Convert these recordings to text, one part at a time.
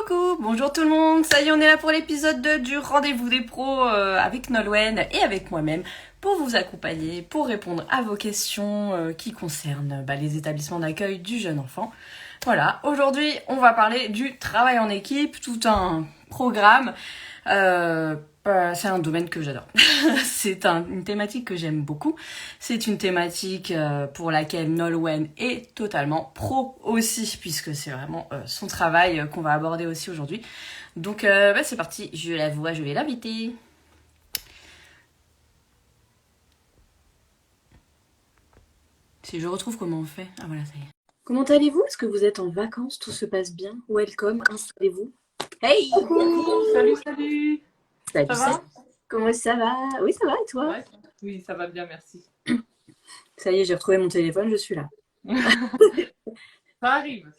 Coucou, bonjour tout le monde, ça y est on est là pour l'épisode 2 du rendez-vous des pros avec Nolwenn et avec moi-même pour vous accompagner, pour répondre à vos questions qui concernent les établissements d'accueil du jeune enfant. Voilà, aujourd'hui on va parler du travail en équipe, tout un programme. C'est un domaine que j'adore. C'est une thématique que j'aime beaucoup. C'est une thématique pour laquelle Nolwenn est totalement pro aussi, puisque c'est vraiment son travail qu'on va aborder aussi aujourd'hui. Donc c'est parti, je la vois, je vais l'inviter. Si je retrouve comment on fait. Ah voilà, ça y est. Comment allez-vous? Est-ce que vous êtes en vacances? Tout se passe bien? Welcome, installez-vous. Hey! Coucou, salut. Salut, Ça va? comment ça va? Oui, ça va, et toi? Ouais. Oui, ça va bien, merci. Ça y est, j'ai retrouvé mon téléphone, je suis là. Ça arrive.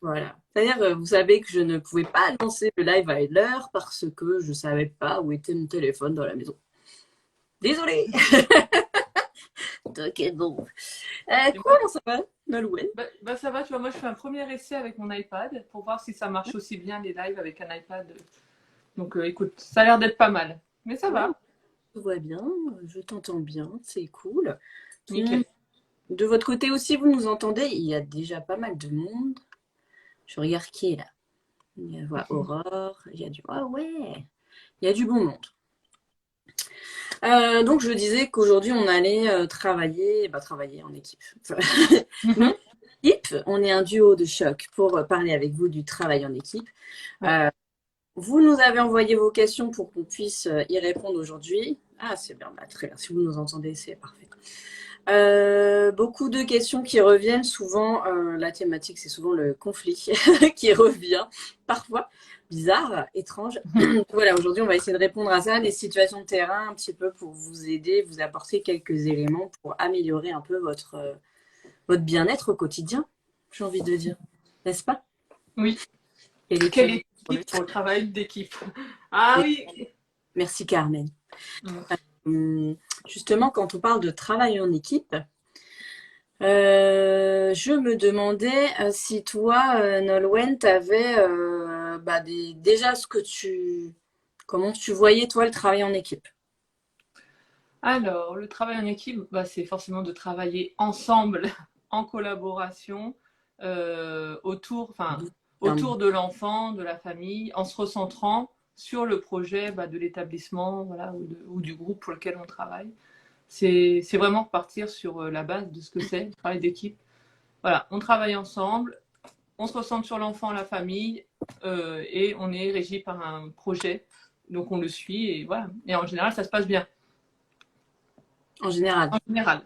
Voilà. C'est-à-dire, vous savez que je ne pouvais pas lancer le live à l'heure parce que je savais pas où était mon téléphone dans la maison. Désolée. Ok, bon. Comment ça va, Nolwenn? Ça va, tu vois, moi je fais un premier essai avec mon iPad pour voir si ça marche aussi bien les lives avec un iPad. Donc écoute, ça a l'air d'être pas mal. Mais ça va. Tout va bien, je t'entends bien, c'est cool. Nickel. De votre côté aussi, vous nous entendez? Il y a déjà pas mal de monde. Je regarde qui est là. Il y a Aurore, il y a du... Ah ouais, il y a du bon monde. Donc je disais qu'aujourd'hui on allait travailler en équipe. Mhm. On est un duo de choc pour parler avec vous du travail en équipe. Ouais. Vous nous avez envoyé vos questions pour qu'on puisse y répondre aujourd'hui. Ah c'est bien, très bien. Si vous nous entendez, c'est parfait. Beaucoup de questions qui reviennent souvent. La thématique, c'est souvent le conflit qui revient parfois. Bizarre, étrange. Voilà, aujourd'hui, on va essayer de répondre à ça, des situations de terrain, un petit peu pour vous aider, vous apporter quelques éléments pour améliorer un peu votre bien-être au quotidien, j'ai envie de dire. N'est-ce pas? Oui. Quelle Quelle équipe équipe pour le travail d'équipe? Ah oui. Merci Carmen. Mm. Justement, quand on parle de travail en équipe, je me demandais si toi, Nolwenn, tu avais déjà comment tu voyais toi le travail en équipe. Alors, le travail en équipe, c'est forcément de travailler ensemble, en collaboration, autour de l'enfant, de la famille, en se recentrant sur le projet de l'établissement, voilà, ou du groupe pour lequel on travaille. C'est vraiment repartir sur la base de ce que c'est, le travail d'équipe. Voilà, on travaille ensemble, on se recentre sur l'enfant, la famille, et on est régi par un projet. Donc on le suit, et voilà. Et en général, ça se passe bien. En général, En général.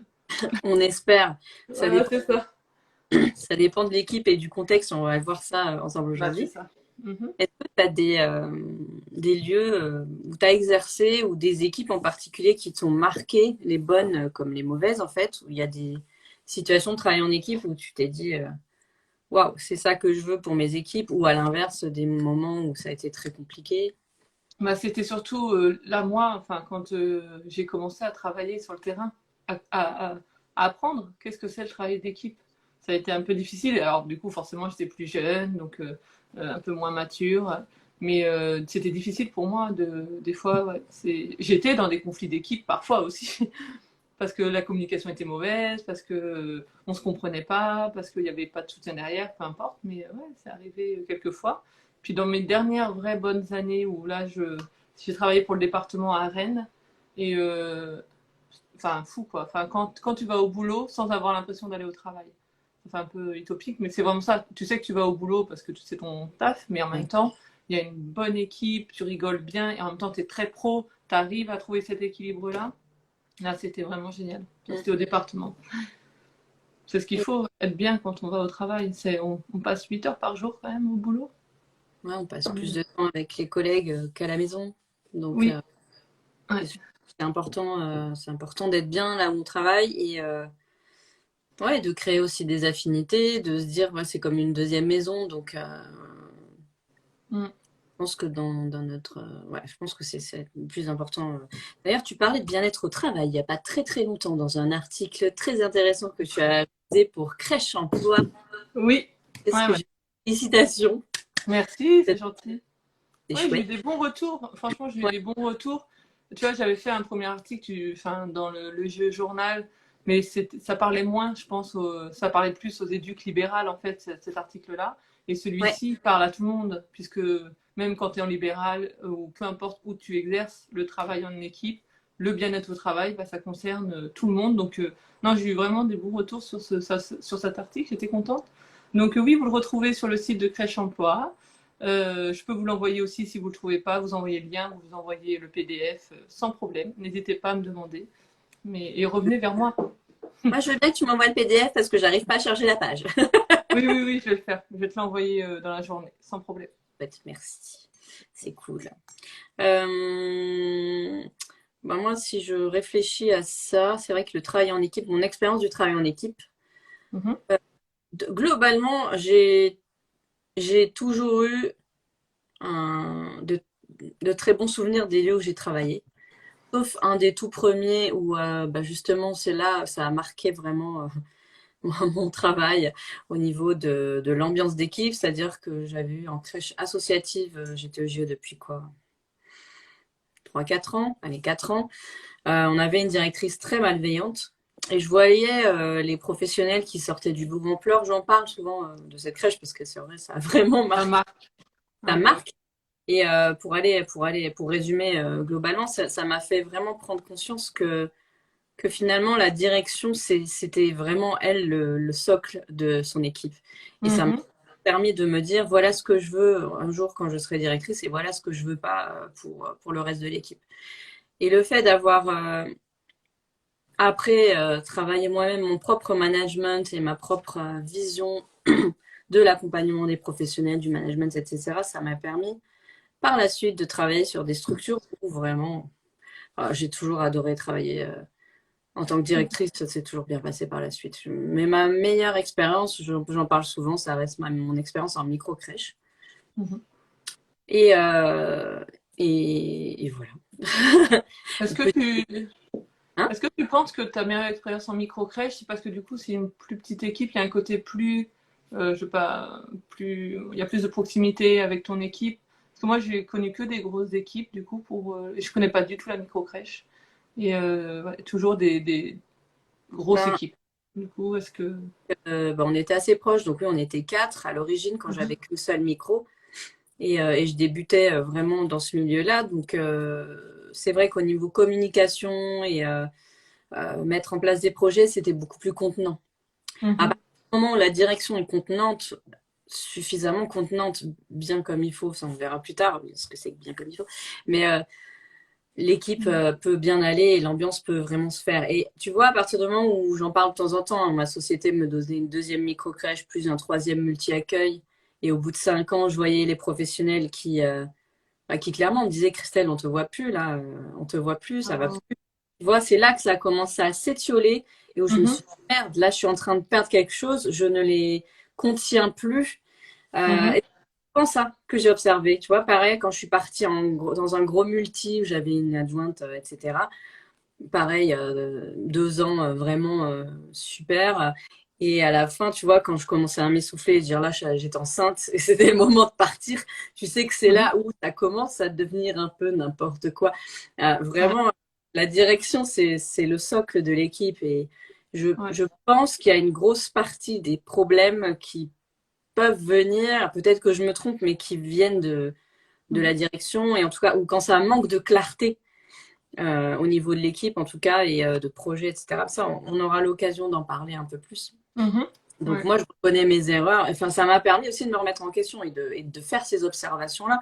on espère. Ça Voilà, dépend, c'est ça. ça dépend de l'équipe et du contexte. On va voir ça ensemble C'est aujourd'hui. ça. Mhm. Est-ce que tu as des lieux où tu as exercé ou des équipes en particulier qui t'ont marqué, les bonnes comme les mauvaises en fait, où il y a des situations de travail en équipe où tu t'es dit waouh, c'est ça que je veux pour mes équipes, ou à l'inverse, des moments où ça a été très compliqué. C'était surtout là, moi, enfin, quand j'ai commencé à travailler sur le terrain, à apprendre qu'est-ce que c'est le travail d'équipe. Ça a été un peu difficile. Alors, du coup, forcément, j'étais plus jeune, donc un peu moins mature. Mais c'était difficile pour moi des fois. Ouais, j'étais dans des conflits d'équipe parfois aussi, parce que la communication était mauvaise, parce que on se comprenait pas, parce qu'il n'y avait pas de soutien derrière, peu importe. Mais ouais, c'est arrivé quelques fois. Puis dans mes dernières vraies bonnes années où là, j'ai travaillé pour le département à Rennes, et enfin, fou quoi. Enfin, quand tu vas au boulot sans avoir l'impression d'aller au travail. C'est un peu utopique, mais c'est vraiment ça. Tu sais que tu vas au boulot parce que tu sais ton taf, mais en même Ouais. temps, il y a une bonne équipe, tu rigoles bien, et en même temps, tu es très pro, tu arrives à trouver cet équilibre-là. Là, c'était vraiment génial. C'était au département. C'est ce qu'il faut, être bien quand on va au travail. On passe 8 heures par jour quand même au boulot. Ouais, on passe plus de temps avec les collègues qu'à la maison. Donc, Oui, ouais. c'est sûr que c'est important d'être bien là où on travaille et ouais, de créer aussi des affinités, de se dire ouais, c'est comme une deuxième maison. Donc, Mm. je pense que dans notre. Ouais, je pense que c'est le plus important. D'ailleurs, tu parlais de bien-être au travail il n'y a pas très très longtemps dans un article très intéressant que tu as réalisé pour Crèche Emploi. Oui, Qu'est-ce ouais, que ouais. j'ai. Félicitations. Merci, c'est gentil. C'est Oui, j'ai eu chouette. des bons retours. Franchement, j'ai eu Ouais, des bons retours. Tu vois, j'avais fait un premier article enfin, dans le jeu journal, mais ça parlait moins, je pense, ça parlait plus aux éduques libérales, en fait, cet article-là. Et ouais. celui-ci parle à tout le monde, puisque même quand tu es en libéral, ou peu importe où tu exerces, le travail en équipe, le bien-être au travail, bah, ça concerne tout le monde. Donc, non, j'ai eu vraiment des bons retours sur cet article, j'étais contente. Donc, oui, vous le retrouvez sur le site de Crèche Emploi. Je peux vous l'envoyer aussi si vous ne le trouvez pas, vous envoyez le lien, vous envoyez le PDF sans problème. N'hésitez pas à me demander. Et revenez vers moi. Moi, je veux bien que tu m'envoies le PDF parce que j'arrive pas à charger la page. Oui, oui, oui, je vais le faire. Je vais te l'envoyer dans la journée, sans problème. Merci. C'est cool. Euh, ben moi, si je réfléchis à ça, c'est vrai que le travail en équipe, mon expérience du travail en équipe, Mhm. globalement, j'ai toujours eu un, de très bons souvenirs des lieux où j'ai travaillé. Sauf un des tout premiers où bah justement c'est là, ça a marqué vraiment mon travail au niveau de l'ambiance d'équipe, c'est-à-dire que j'avais eu en crèche associative, j'étais au JO depuis quoi? 3 4 ans, allez 4 ans. On avait une directrice très malveillante et je voyais les professionnels qui sortaient du bout en pleurs. J'en parle souvent de cette crèche parce que c'est vrai, ça a vraiment Ça marqué, marque. ça Ouais, ouais. marque. Et pour résumer globalement, ça m'a fait vraiment prendre conscience que finalement la direction, c'était vraiment elle le socle de son équipe. Et ça m'a Mhm. permis de me dire voilà ce que je veux un jour quand je serai directrice et voilà ce que je veux pas pour le reste de l'équipe. Et le fait d'avoir après travaillé moi-même mon propre management et ma propre vision de l'accompagnement des professionnels, du management, etc., ça m'a permis par la suite de travailler sur des structures où vraiment j'ai toujours adoré travailler en tant que directrice, ça s'est toujours bien passé par la suite. Mais ma meilleure expérience, j'en parle souvent, ça reste mon expérience en micro-crèche. Mhm. Et, euh, et voilà. Est-ce que Petit- tu, hein. est-ce que tu penses que ta meilleure expérience en micro-crèche, c'est parce que du coup, c'est une plus petite équipe, il y a un côté plus, je sais pas, il y a plus de proximité avec ton équipe? Parce que moi, j'ai connu que des grosses équipes, du coup, et je connais pas du tout la micro-crèche. Et ouais, toujours des grosses Ben, équipes. Du coup, est-ce que... ben, on était assez proches, donc oui, on était quatre à l'origine quand Mhm. j'avais qu'une seule micro. Et je débutais vraiment dans ce milieu-là. Donc c'est vrai qu'au niveau communication et mettre en place des projets, c'était beaucoup plus contenant. À Mhm. partir du moment où la direction est contenante, suffisamment contenante, bien comme il faut, ça on verra plus tard ce que c'est que bien comme il faut, mais l'équipe peut bien aller et l'ambiance peut vraiment se faire. Et tu vois, à partir du moment où j'en parle de temps en temps, hein, ma société me donnait une deuxième micro-crèche, plus un troisième multi-accueil. Et au bout de 5 ans, je voyais les professionnels qui clairement me disaient, Christelle, on te voit plus là, on te voit plus, ça va Ah. plus. Tu vois, c'est là que ça a commencé à s'étioler et où je me Mhm. suis dit, merde, là, je suis en train de perdre quelque chose, je ne les contiens plus. Mhm. Et c'est vraiment ça que j'ai observé. Tu vois, pareil, quand je suis partie dans un gros multi où j'avais une adjointe, etc. Pareil, 2 ans vraiment super. Et à la fin, tu vois, quand je commençais à m'essouffler et dire là, j'étais enceinte et c'était le moment de partir, tu sais que c'est Mhm. là où ça commence à devenir un peu n'importe quoi. Ouais, Vraiment, la direction, c'est le socle de l'équipe. Et ouais. je pense qu'il y a une grosse partie des problèmes qui peuvent venir, peut-être que je me trompe, mais qui viennent de Mhm. la direction. Et en tout cas, ou quand ça manque de clarté au niveau de l'équipe en tout cas et de projets, etc. Ça, on aura l'occasion d'en parler un peu plus. Mhm. Donc Ouais. moi, je reconnais mes erreurs. Enfin, ça m'a permis aussi de me remettre en question et de faire ces observations-là.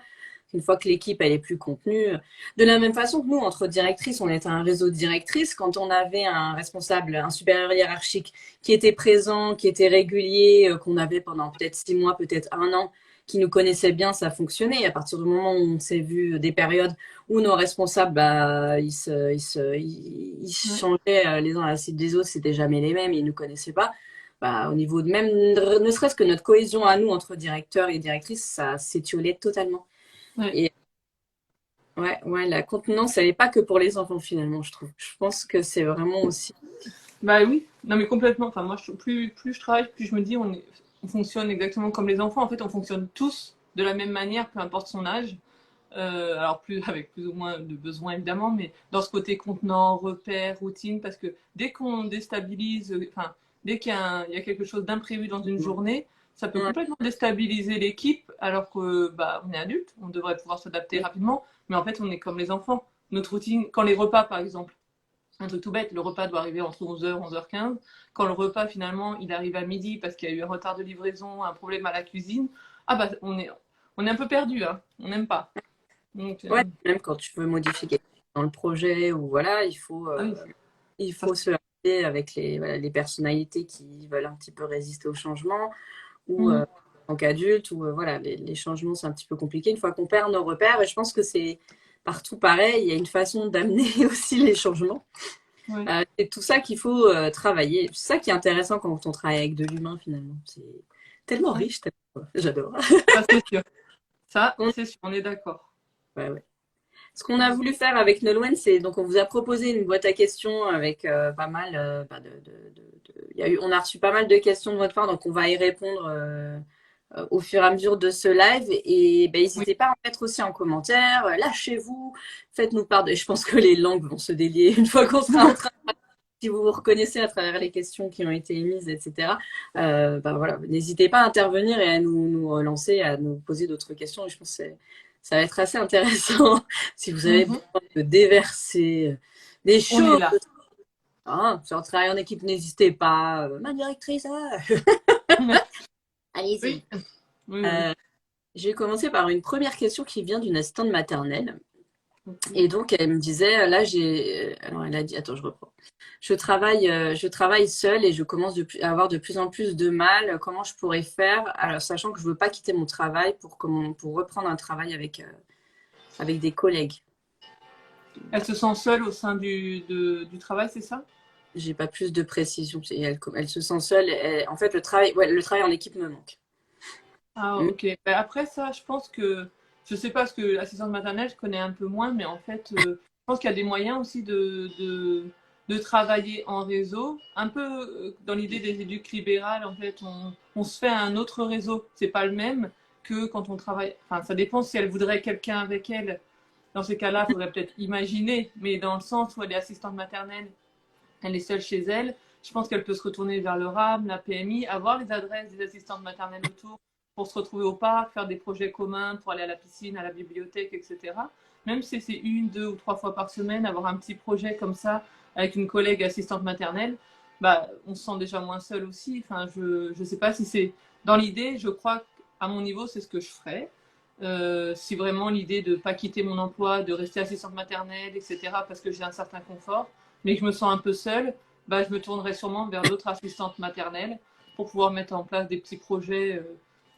Une fois que l'équipe elle est plus contenue, de la même façon que nous, entre directrices, on était un réseau de directrices. Quand on avait un responsable, un supérieur hiérarchique qui était présent, qui était régulier, qu'on avait pendant peut-être 6 mois, peut-être un an, qui nous connaissait bien, ça fonctionnait. Et à partir du moment où on s'est vu des périodes où nos responsables, bah, ils Ouais. changeaient les uns à la suite des autres, c'était jamais les mêmes, ils nous connaissaient pas. Bah, au niveau de même, ne serait-ce que notre cohésion à nous entre directeurs et directrices, ça s'étiolait totalement. Ouais. Et ouais, ouais, la contenance, elle n'est pas que pour les enfants finalement, je trouve. Je pense que c'est vraiment aussi. Bah oui, non mais complètement. Enfin, moi, plus je travaille, plus je me dis, on fonctionne exactement comme les enfants. En fait, on fonctionne tous. de la même manière, peu importe son âge. Alors avec plus ou moins de besoins évidemment, mais dans ce côté contenant, repère, routine, parce que dès qu'on déstabilise, enfin, dès il y a quelque chose d'imprévu dans une journée, ça peut Ouais. complètement déstabiliser l'équipe, alors que bah, on est adulte, on devrait pouvoir s'adapter rapidement, mais en fait on est comme les enfants. Notre routine, quand les repas par exemple, un truc tout bête, le repas doit arriver entre 11h, 11h15. Quand le repas, finalement, il arrive à midi parce qu'il y a eu un retard de livraison, un problème à la cuisine, ah bah, on est un peu perdu, hein. On n'aime pas. Donc, Ouais, même quand tu veux modifier quelque chose dans le projet ou voilà, ah oui, il ça, faut se heurter avec voilà, les personnalités qui veulent un petit peu résister au changement ou Mhm. en tant qu'adulte ou voilà, les changements c'est un petit peu compliqué une fois qu'on perd nos repères et je pense que c'est partout pareil, il y a une façon d'amener aussi les changements. Ouais. C'est tout ça qu'il faut travailler. C'est ça qui est intéressant quand on travaille avec de l'humain finalement. C'est tellement Ouais. riche, j'adore. Ça, c'est sûr. Ça, On- c'est sûr, on est d'accord. ouais, ouais. Ce qu'on a voulu faire avec Nolwenn, c'est donc on vous a proposé une boîte à questions avec pas mal on a reçu pas mal de questions de votre part, donc on va y répondre au fur et à mesure de ce live. Et ben, Oui, n'hésitez pas à en mettre aussi en commentaire, lâchez-vous, faites-nous part de. Je pense que les langues vont se délier une fois qu'on sera en train. Si vous vous reconnaissez à travers les questions qui ont été émises, etc., ben voilà, n'hésitez pas à intervenir et à nous relancer, à nous poser d'autres questions. Et je pense que ça va être assez intéressant si vous avez mhm. besoin de déverser des On est choses. là. Hein, sur le travail en équipe, n'hésitez pas. Ma directrice, allez-y. Oui, oui, oui. Euh, je vais commencer par une première question qui vient d'une assistante maternelle. Ok. Et donc, elle me disait, là, alors, elle a dit, attends, je reprends. Je travaille seule et je commence à avoir de plus en plus de mal. Comment je pourrais faire, alors, sachant que je veux pas quitter mon travail pour reprendre un travail avec des collègues. Elle se sent seule au sein du travail, c'est ça? J'ai pas plus de précision. Et elle se sent seule. En fait, le travail en équipe me manque. Ah, Mm. ok. Ben, après ça, je pense que, je sais pas, parce que l'assistante maternelle, je connais un peu moins, mais en fait, je pense qu'il y a des moyens aussi de travailler en réseau. Un peu dans l'idée des éduques libérales, en fait, on se fait un autre réseau. C'est pas le même que quand on travaille. Enfin, ça dépend si elle voudrait quelqu'un avec elle. Dans ces cas-là, il faudrait peut-être imaginer, mais dans le sens où elle est assistante maternelle, elle est seule chez elle. Je pense qu'elle peut se retourner vers le RAM, la PMI, avoir les adresses des assistantes maternelles autour pour se retrouver au parc, faire des projets communs pour aller à la piscine, à la bibliothèque, etc. Même si c'est une, deux ou trois fois par semaine, avoir un petit projet comme ça avec une collègue assistante maternelle, bah, on se sent déjà moins seul aussi. Enfin, je ne sais pas si c'est dans l'idée, je crois qu'à mon niveau, c'est ce que je ferais. Si vraiment l'idée de ne pas quitter mon emploi, de rester assistante maternelle, etc., parce que j'ai un certain confort, mais que je me sens un peu seule, bah, je me tournerai sûrement vers d'autres assistantes maternelles pour pouvoir mettre en place des petits projets,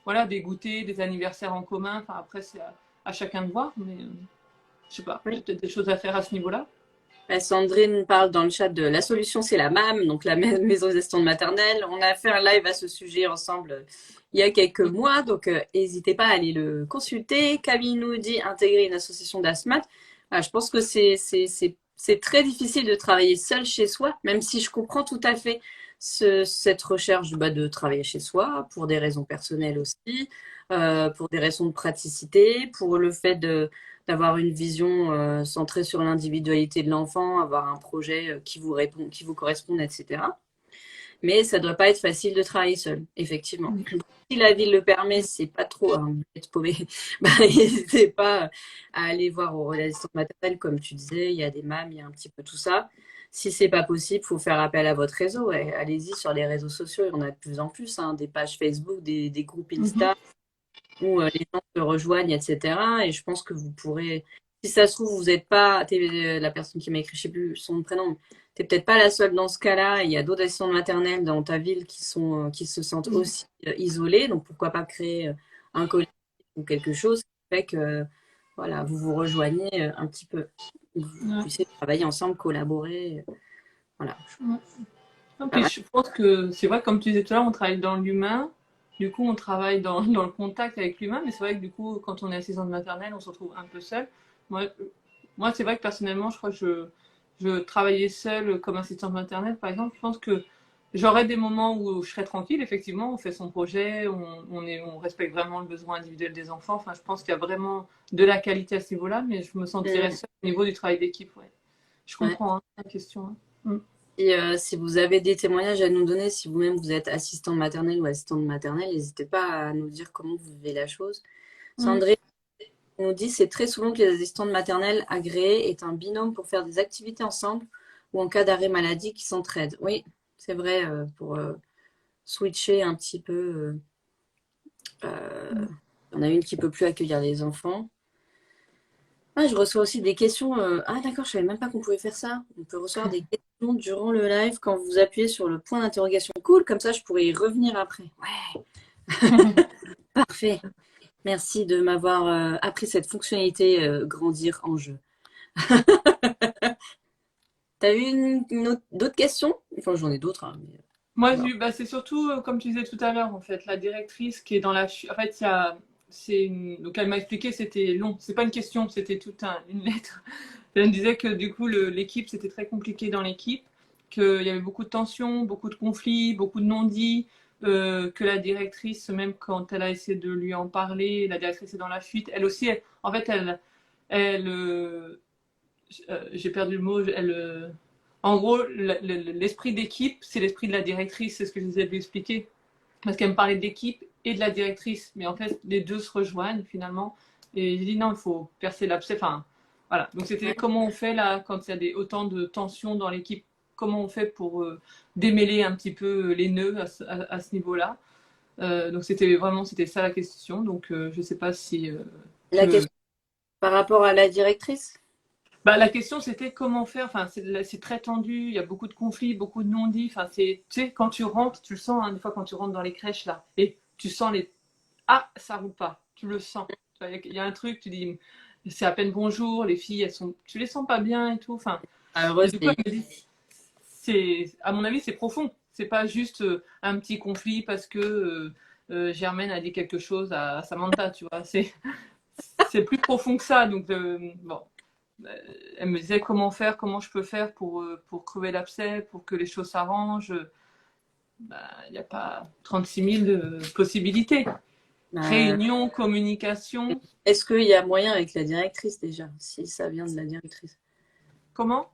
voilà, des goûters, des anniversaires en commun. Enfin, après, c'est à chacun de voir, mais je sais pas, il y a Oui. peut-être des choses à faire à ce niveau-là. Sandrine parle dans le chat de la solution, c'est la MAM, donc la maison d'assistante maternelle. On a fait un live à ce sujet ensemble il y a quelques mois, donc n'hésitez pas à aller le consulter. Camille nous dit intégrer une association d'asthma. Je pense que c'est très difficile de travailler seul chez soi, même si je comprends tout à fait cette recherche de travailler chez soi, pour des raisons personnelles aussi, pour des raisons de praticité, pour le fait d'avoir une vision centrée sur l'individualité de l'enfant, avoir un projet qui vous corresponde, etc. Mais ça ne doit pas être facile de travailler seul, effectivement. Si la ville le permet, c'est pas trop être paumé, bah, n'hésitez pas à aller voir aux relations maternelles, comme tu disais, il y a des MAM, il y a un petit peu tout ça. Si c'est pas possible, il faut faire appel à votre réseau. Ouais. Allez-y sur les réseaux sociaux, il y en a de plus en plus, hein, des pages Facebook, des groupes Mhm. Insta où les gens se rejoignent, etc. Et je pense que vous pourrez, si ça se trouve, vous n'êtes pas, la personne qui m'a écrit, je ne sais plus son prénom, tu n'es peut-être pas la seule dans ce cas-là. Il y a d'autres assistants maternels dans ta ville qui se sentent aussi isolés. Donc pourquoi pas créer un collectif ou quelque chose qui fait que voilà, vous vous rejoignez un petit peu. Vous Ouais. puissiez travailler ensemble, collaborer. Voilà. Ouais. Et Pas puis mal. je pense que c'est vrai, comme tu disais tout à l'heure, on travaille dans l'humain. Du coup, on travaille dans le contact avec l'humain, mais c'est vrai que du coup, quand on est assistante maternelle, on se retrouve un peu seul. Moi, moi c'est vrai que personnellement, je crois que je travaillais seule comme assistante maternelle, par exemple. Je pense que J'aurai des moments où je serai tranquille, effectivement, on fait son projet, on respecte vraiment le besoin individuel des enfants. Enfin, je pense qu'il y a vraiment de la qualité à ce niveau-là, mais je me sentirais Mm. seule au niveau du travail d'équipe. Ouais. Je Ouais. comprends hein, la question. Hein. Mm. Et si vous avez des témoignages à nous donner, si vous-même vous êtes assistant maternel ou assistante maternelle, n'hésitez pas à nous dire comment vous vivez la chose. Mm. Sandrine nous dit c'est très souvent que les assistantes maternelles agréées est un binôme pour faire des activités ensemble ou en cas d'arrêt maladie qui s'entraident. Oui, c'est vrai, pour switcher un petit peu. Il y en a une qui peut plus accueillir les enfants. Ah, je reçois aussi des questions. Ah, d'accord, je savais même pas qu'on pouvait faire ça. On peut recevoir des questions durant le live quand vous appuyez sur le point d'interrogation. Cool, comme ça, je pourrais y revenir après. Ouais, parfait. Merci de m'avoir appris cette fonctionnalité grandir en jeu. T'as eu d'autres questions? Enfin, j'en ai d'autres, hein, mais Moi, voilà. bah, c'est surtout, comme tu disais tout à l'heure, en fait, la directrice qui est dans la... En fait, il y a... Donc, elle m'a expliqué, c'était long. C'est pas une question, c'était toute une lettre. Elle me disait que, du coup, l'équipe, c'était très compliqué dans l'équipe, qu'il y avait beaucoup de tensions, beaucoup de conflits, beaucoup de non-dits, que la directrice, même quand elle a essayé de lui en parler, la directrice est dans la fuite. Elle aussi, en fait, j'ai perdu le mot, en gros, l'esprit d'équipe, c'est l'esprit de la directrice, c'est ce que je disais de lui expliquer. Parce qu'elle me parlait de l'équipe et de la directrice, mais en fait, les deux se rejoignent finalement. Et j'ai dit non, il faut percer l'abcès. Enfin, voilà. Donc c'était comment on fait là, quand il y a autant de tensions dans l'équipe, comment on fait pour démêler un petit peu les nœuds à ce niveau-là. Donc c'était ça la question. Donc je sais pas si La que question par rapport à la directrice? bah, la question, c'était comment faire. Enfin, c'est très tendu, il y a beaucoup de conflits, beaucoup de non-dits. Enfin, tu sais, quand tu rentres, tu le sens, hein, des fois, quand tu rentres dans les crèches, là, et tu sens les. Ah, ça roule pas. Tu le sens. Il y a un truc, tu dis, c'est à peine bonjour, les filles, tu les sens pas bien et tout. Enfin, et Heureuse, du coup, elle me dit, à mon avis, c'est profond. C'est pas juste un petit conflit parce que Germaine a dit quelque chose à Samantha, tu vois. C'est plus profond que ça. Donc, bon. Elle me disait comment faire, comment je peux faire pour crever l'abcès, pour que les choses s'arrangent. Bah, il n'y a pas 36 000 possibilités. euh, Réunion, communication. est-ce qu'il y a moyen avec la directrice déjà, si ça vient de la directrice? Comment?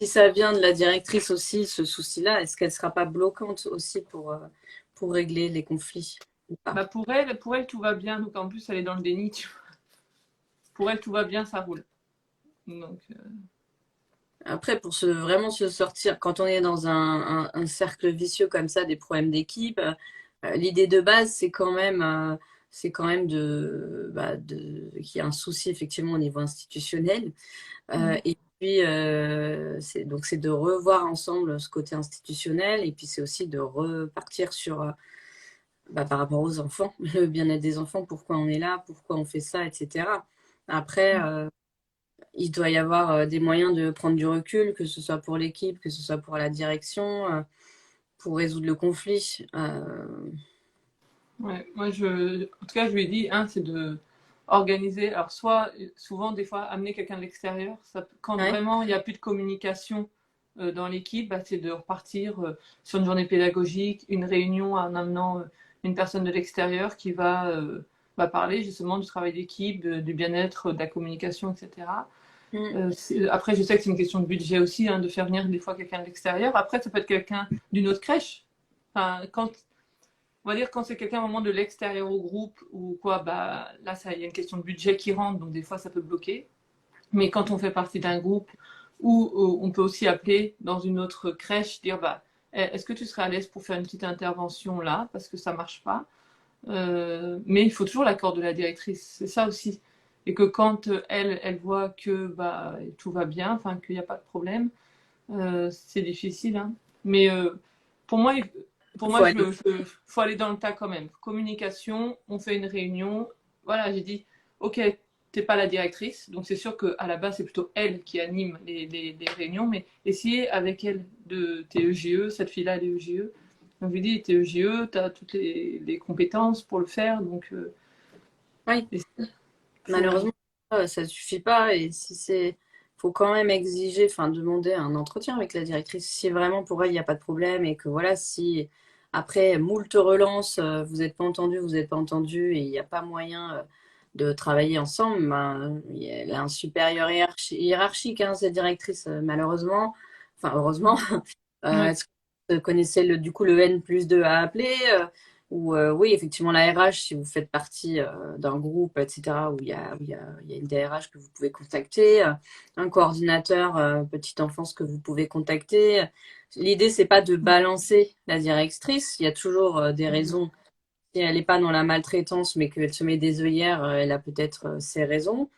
Si ça vient de la directrice aussi, ce souci-là, est-ce qu'elle ne sera pas bloquante aussi pour régler les conflits ou pas? Bah pour elle, tout va bien. Donc en plus, elle est dans le déni. Pour elle, tout va bien, ça roule. Donc, Après, pour vraiment se sortir, quand on est dans un cercle vicieux comme ça, des problèmes d'équipe, l'idée de base, c'est quand même qu'il y a un souci effectivement au niveau institutionnel. Et puis, c'est de revoir ensemble ce côté institutionnel, et puis c'est aussi de repartir sur, par rapport aux enfants, le bien-être des enfants, pourquoi on est là, pourquoi on fait ça, etc. Après, il doit y avoir des moyens de prendre du recul, que ce soit pour l'équipe, que ce soit pour la direction, pour résoudre le conflit. ouais, en tout cas, je lui ai dit, c'est de organiser. Alors, souvent, des fois, amener quelqu'un de l'extérieur. Quand Ouais. vraiment il n'y a plus de communication dans l'équipe, bah, c'est de repartir sur une journée pédagogique, une réunion en amenant une personne de l'extérieur qui va parler justement du travail d'équipe, du bien-être, de la communication, etc. Mm. Après, je sais que c'est une question de budget aussi, hein, de faire venir des fois quelqu'un de l'extérieur. Après, ça peut être quelqu'un d'une autre crèche. Enfin, on va dire quand c'est quelqu'un vraiment de l'extérieur au groupe ou quoi, bah là, il y a une question de budget qui rentre, donc des fois, ça peut bloquer. Mais quand on fait partie d'un groupe où on peut aussi appeler dans une autre crèche, dire bah, est-ce que tu serais à l'aise pour faire une petite intervention là, parce que ça marche pas. Mais il faut toujours l'accord de la directrice, c'est ça aussi. Et que quand elle voit que bah, tout va bien, enfin qu'il n'y a pas de problème, c'est difficile. Hein. Mais pour moi, pour Faut moi, aller. faut aller dans le tas quand même. Communication, on fait une réunion. Voilà, j'ai dit, ok, t'es pas la directrice, donc c'est sûr qu'à la base, c'est plutôt elle qui anime les réunions, mais essayez avec elle de tes EGE, cette fille-là, elle est EGE. Donc je lui dis, t'es EGE, t'as toutes les compétences pour le faire, donc Oui, il faut... malheureusement, ça ne suffit pas. Et si c'est, faut quand même exiger, enfin demander un entretien avec la directrice si vraiment pour elle il n'y a pas de problème et que voilà, si après moult relances, vous n'êtes pas entendu, vous n'êtes pas entendu et il n'y a pas moyen de travailler ensemble, ben, elle a un supérieur hiérarchique, hein, cette directrice, malheureusement, enfin heureusement. Ouais. Est-ce que vous connaissez du coup le N+2 à appeler ou oui, effectivement, la RH, si vous faites partie d'un groupe, etc., où il y a une DRH que vous pouvez contacter, un coordinateur petite enfance que vous pouvez contacter. L'idée, c'est pas de balancer la directrice. Il y a toujours des raisons. Si elle n'est pas dans la maltraitance, mais qu'elle se met des œillères, elle a peut-être ses raisons.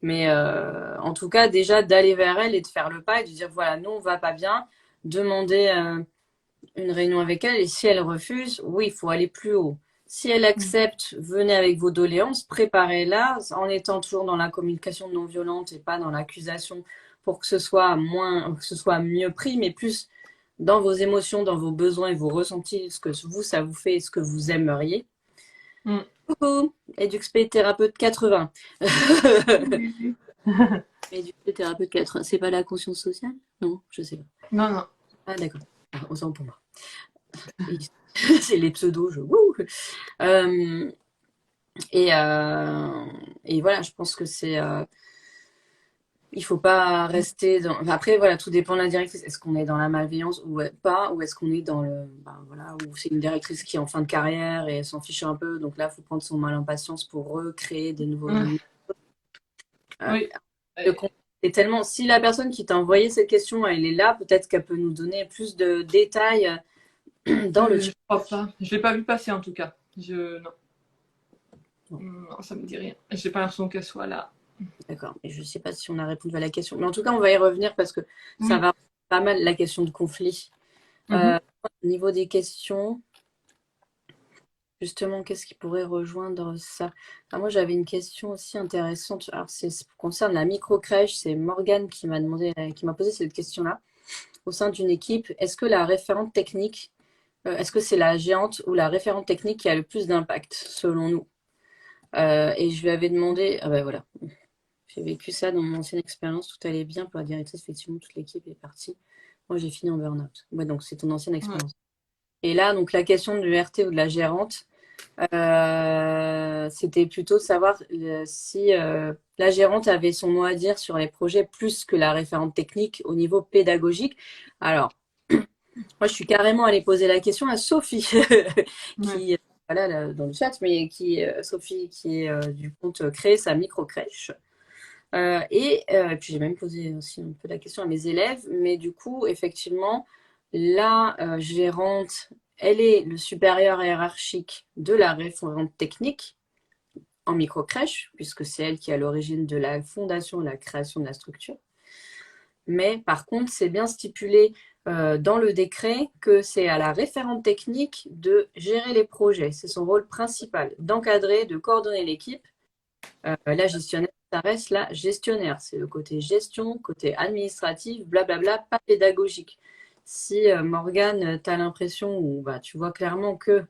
Mais en tout cas, déjà d'aller vers elle et de faire le pas et de dire voilà, nous, on va pas bien. Demander une réunion avec elle et si elle refuse, oui, il faut aller plus haut. Si elle accepte, venez avec vos doléances, préparez-la en étant toujours dans la communication non violente et pas dans l'accusation pour que ce soit moins, que ce soit mieux pris, mais plus dans vos émotions, dans vos besoins et vos ressentis, ce que vous, ça vous fait et ce que vous aimeriez. Mm. Coucou, EduxP thérapeute 80. Oui. EduxP thérapeute 80, c'est pas la conscience sociale? Non, je sais pas. Non, non. Ah d'accord, autant pour moi. C'est les pseudos, wouh. Euh, et voilà, je pense que c'est. Il faut pas rester dans. Enfin, après, voilà, tout dépend de la directrice. Est-ce qu'on est dans la malveillance ou pas, ou est-ce qu'on est dans le. Ben, voilà, où c'est une directrice qui est en fin de carrière et elle s'en fiche un peu. Donc là, il faut prendre son mal en patience pour recréer des nouveaux liens. Oui. Et tellement. Si la personne qui t'a envoyé cette question, elle est là, peut-être qu'elle peut nous donner plus de détails dans le Je chat. crois pas. Je l'ai pas vu passer en tout cas. Non. Bon. Non, ça me dit rien. J'ai pas l'impression qu'elle soit là. D'accord. Et je ne sais pas si on a répondu à la question. Mais en tout cas, on va y revenir parce que ça va pas mal la question de conflit. Au niveau des questions, justement, qu'est-ce qui pourrait rejoindre ça? Moi, j'avais une question aussi intéressante. Alors, ça concerne la micro-crèche. C'est Morgane qui m'a demandé, qui m'a posé cette question-là. Au sein d'une équipe, est-ce que la référente technique, est-ce que c'est la géante ou la référente technique qui a le plus d'impact, selon nous? Et je lui avais demandé, ah ben voilà, j'ai vécu ça dans mon ancienne expérience, tout allait bien pour la directrice, effectivement, toute l'équipe est partie. Moi, j'ai fini en burn-out. Ouais, donc c'est ton ancienne expérience. Et là, donc la question du RT ou de la gérante, c'était plutôt de savoir si la gérante avait son mot à dire sur les projets plus que la référente technique au niveau pédagogique. Alors, moi, je suis carrément allée poser la question à Sophie, qui, voilà, là, dans le chat, mais Sophie, qui est du compte Créer sa micro-crèche. Et puis j'ai même posé aussi un peu la question à mes élèves, mais du coup, effectivement, la gérante, elle est le supérieur hiérarchique de la référente technique en microcrèche, puisque c'est elle qui est à l'origine de la fondation, de la création de la structure. Mais par contre, c'est bien stipulé dans le décret que c'est à la référente technique de gérer les projets. C'est son rôle principal, d'encadrer, de coordonner l'équipe. La gestionnaire, ça reste la gestionnaire. C'est le côté gestion, côté administratif, blablabla, pas pédagogique. Si Morgane, tu as l'impression, ou bah, tu vois clairement que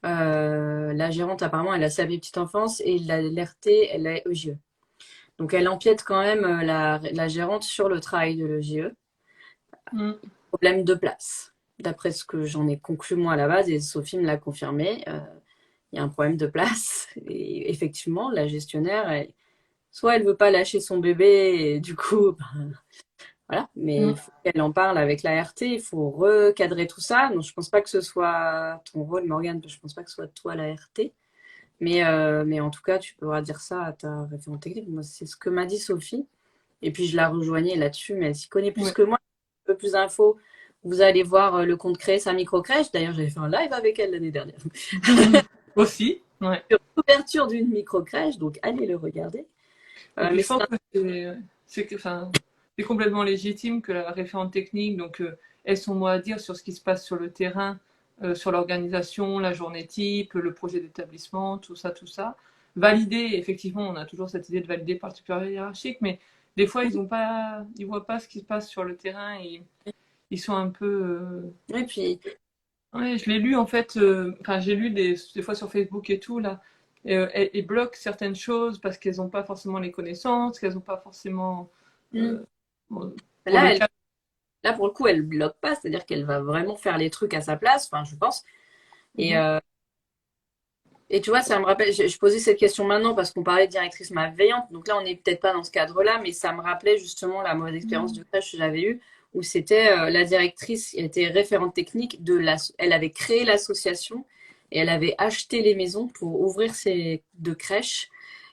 la gérante, apparemment, elle a sa petite enfance et l'ALRT, elle a EGE. Donc, elle empiète quand même la gérante sur le travail de l'EGE. Problème de place. D'après ce que j'en ai conclu moi à la base, et Sophie me l'a confirmé, il y a un problème de place. Et effectivement, la gestionnaire, soit elle veut pas lâcher son bébé, et du coup, ben, voilà, mais il faut qu'elle en parle avec l'ART, il faut recadrer tout ça. Donc, je pense pas que ce soit ton rôle, Morgane, je pense pas que ce soit toi l'ART. Mais en tout cas, tu pourras dire ça à ta référente technique. Moi, c'est ce que m'a dit Sophie. Et puis, je la rejoignais là-dessus, mais elle s'y connaît plus que moi. Un peu plus d'infos. Vous allez voir le compte Créer sa micro-crèche. D'ailleurs, j'avais fait un live avec elle l'année dernière. Aussi, ouais. Sur l'ouverture d'une micro-crèche, donc allez le regarder. Je pense que c'est complètement légitime que la référente technique ait son mot à dire sur ce qui se passe sur le terrain, sur l'organisation, la journée type, le projet d'établissement, tout ça, tout ça. Valider, effectivement, on a toujours cette idée de valider par le supérieur hiérarchique, mais des fois, ils voient pas ce qui se passe sur le terrain et ils sont un peu. Et puis, Ouais, je l'ai lu en fait. J'ai lu des fois sur Facebook et tout là. Elles bloquent certaines choses parce qu'elles n'ont pas forcément les connaissances, qu'elles n'ont pas forcément Mm. Pour le Là, cas. là, pour le coup, elle bloque pas, c'est-à-dire qu'elle va vraiment faire les trucs à sa place, enfin, je pense. Et, Mhm. et tu vois, ça me rappelle, je posais cette question maintenant parce qu'on parlait de directrice malveillante. Donc là, on n'est peut-être pas dans ce cadre-là, mais ça me rappelait justement la mauvaise expérience de crèche que j'avais eue, où c'était la directrice, elle était référente technique elle avait créé l'association et elle avait acheté les maisons pour ouvrir ses deux crèches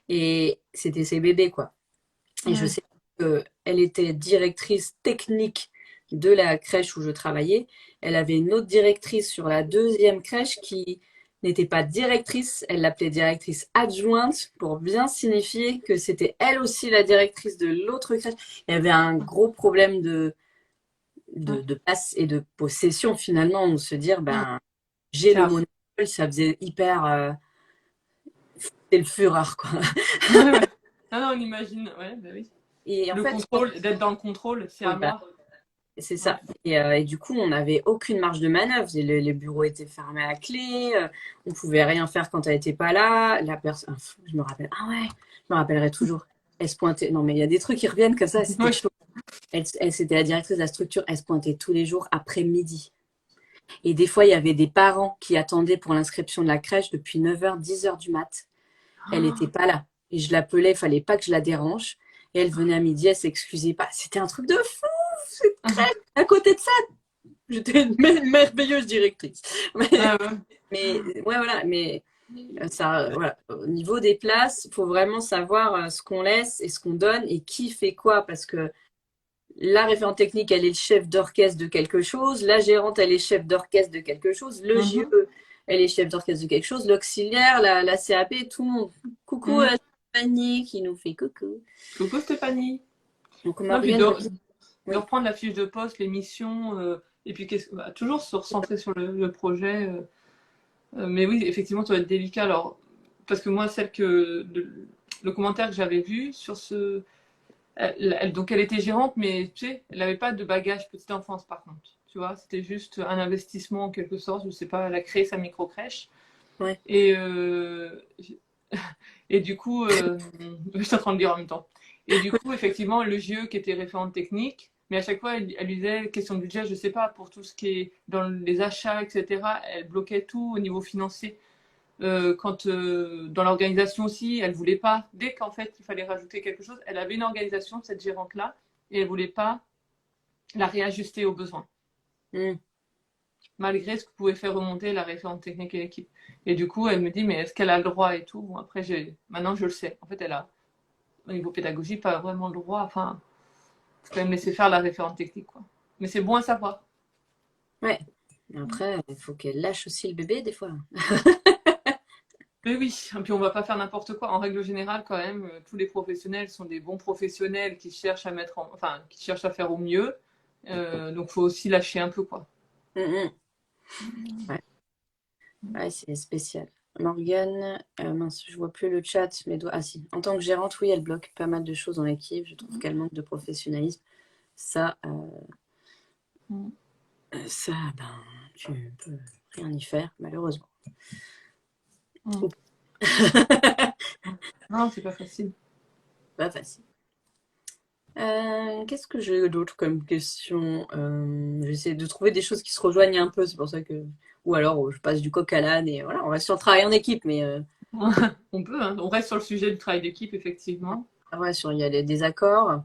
et c'était ses bébés, quoi. Et je Ouais. sais qu'elle était directrice technique de la crèche où je travaillais. Elle avait une autre directrice sur la deuxième crèche qui n'était pas directrice, elle l'appelait directrice adjointe pour bien signifier que c'était elle aussi la directrice de l'autre crèche. Il y avait un gros problème Ouais. de place et de possession finalement, on se dire, Ouais. ben, j'ai C'est le affreux. monopole, ça faisait hyper... c'est le fureur, quoi. Ouais, ouais. Non, non, on imagine. Ouais, bah oui. Et en Le fait, je pense... contrôle, d'être dans le contrôle, c'est à Oui, bah, moi. c'est Ouais. ça. Et du coup, on n'avait aucune marge de manœuvre. Les bureaux étaient fermés à clé. On pouvait rien faire quand elle n'était pas là. La personne, je me rappelle. Ah ouais, je me rappellerai toujours. Elle se pointait. Non, mais il y a des trucs qui reviennent comme ça. C'était Oui. chaud. C'était la directrice de la structure. Elle se pointait tous les jours après midi. Et des fois, il y avait des parents qui attendaient pour l'inscription de la crèche depuis 9h, 10h du mat. Elle n'était pas là. Et je l'appelais, il fallait pas que je la dérange. Et elle venait à midi, elle s'excusait pas. C'était un truc de fou, cette crèche. À côté de ça, j'étais une merveilleuse directrice. Ah ouais. Mais ouais, voilà. Mais ça, voilà. Au niveau des places, il faut vraiment savoir ce qu'on laisse et ce qu'on donne et qui fait quoi. Parce que la référente technique, elle est le chef d'orchestre de quelque chose. La gérante, elle est chef d'orchestre de quelque chose. Le Mhm. JE, elle est chef d'orchestre de quelque chose. L'auxiliaire, la CAP, tout le monde. Coucou Mhm. à Stéphanie qui nous fait coucou. Coucou Stéphanie. Donc Non, puis Morgane me dit de oui. reprendre la fiche de poste, les missions, et puis bah, toujours se recentrer sur le projet. Mais oui, effectivement, ça va être délicat. Alors, parce que moi, le commentaire que j'avais vu sur ce. Donc, elle était gérante, mais tu sais, elle n'avait pas de bagage petite enfance, par contre. Tu vois, c'était juste un investissement en quelque sorte. Je sais pas, elle a créé sa micro-crèche. Ouais. Et, et du coup, je suis en train de lire en même temps. Et du coup, effectivement, le GIE qui était référente technique, mais à chaque fois, elle lui disait, question de budget, je sais pas, pour tout ce qui est dans les achats, etc., elle bloquait tout au niveau financier. Quand dans l'organisation aussi, elle voulait pas, dès qu'en fait il fallait rajouter quelque chose, elle avait une organisation, cette gérante-là, et elle voulait pas la réajuster aux besoins, Mm. malgré ce que pouvait faire remonter la référente technique et l'équipe. Et du coup, elle me dit, mais est-ce qu'elle a le droit et tout. Bon, après, maintenant je le sais. En fait, elle a, au niveau pédagogie, pas vraiment le droit. Enfin, faut quand même laisser faire la référente technique, quoi. Mais c'est bon à savoir. Ouais. Après, il faut qu'elle lâche aussi le bébé des fois. Mais oui, et puis on va pas faire n'importe quoi. En règle générale, quand même, tous les professionnels sont des bons professionnels qui cherchent à enfin, qui cherchent à faire au mieux. Donc faut aussi lâcher un peu, quoi. Mm, mm. Ouais. Ouais, c'est spécial. Morgane, mince, je vois plus le chat, mais ah si. En tant que gérante, oui, elle bloque pas mal de choses dans l'équipe. Je trouve qu'elle manque de professionnalisme. Ça, Mm. ça, ben, tu peux rien y faire, malheureusement. Mm. Ou Non, c'est pas facile. pas facile. Qu'est-ce que j'ai d'autre comme question? J'essaie de trouver des choses qui se rejoignent un peu, c'est pour ça que. Ou alors je passe du coq à l'âne et voilà, on reste sur le travail en équipe, mais On peut, hein. On reste sur le sujet du travail d'équipe, effectivement. ouais, sur il y a des désaccords.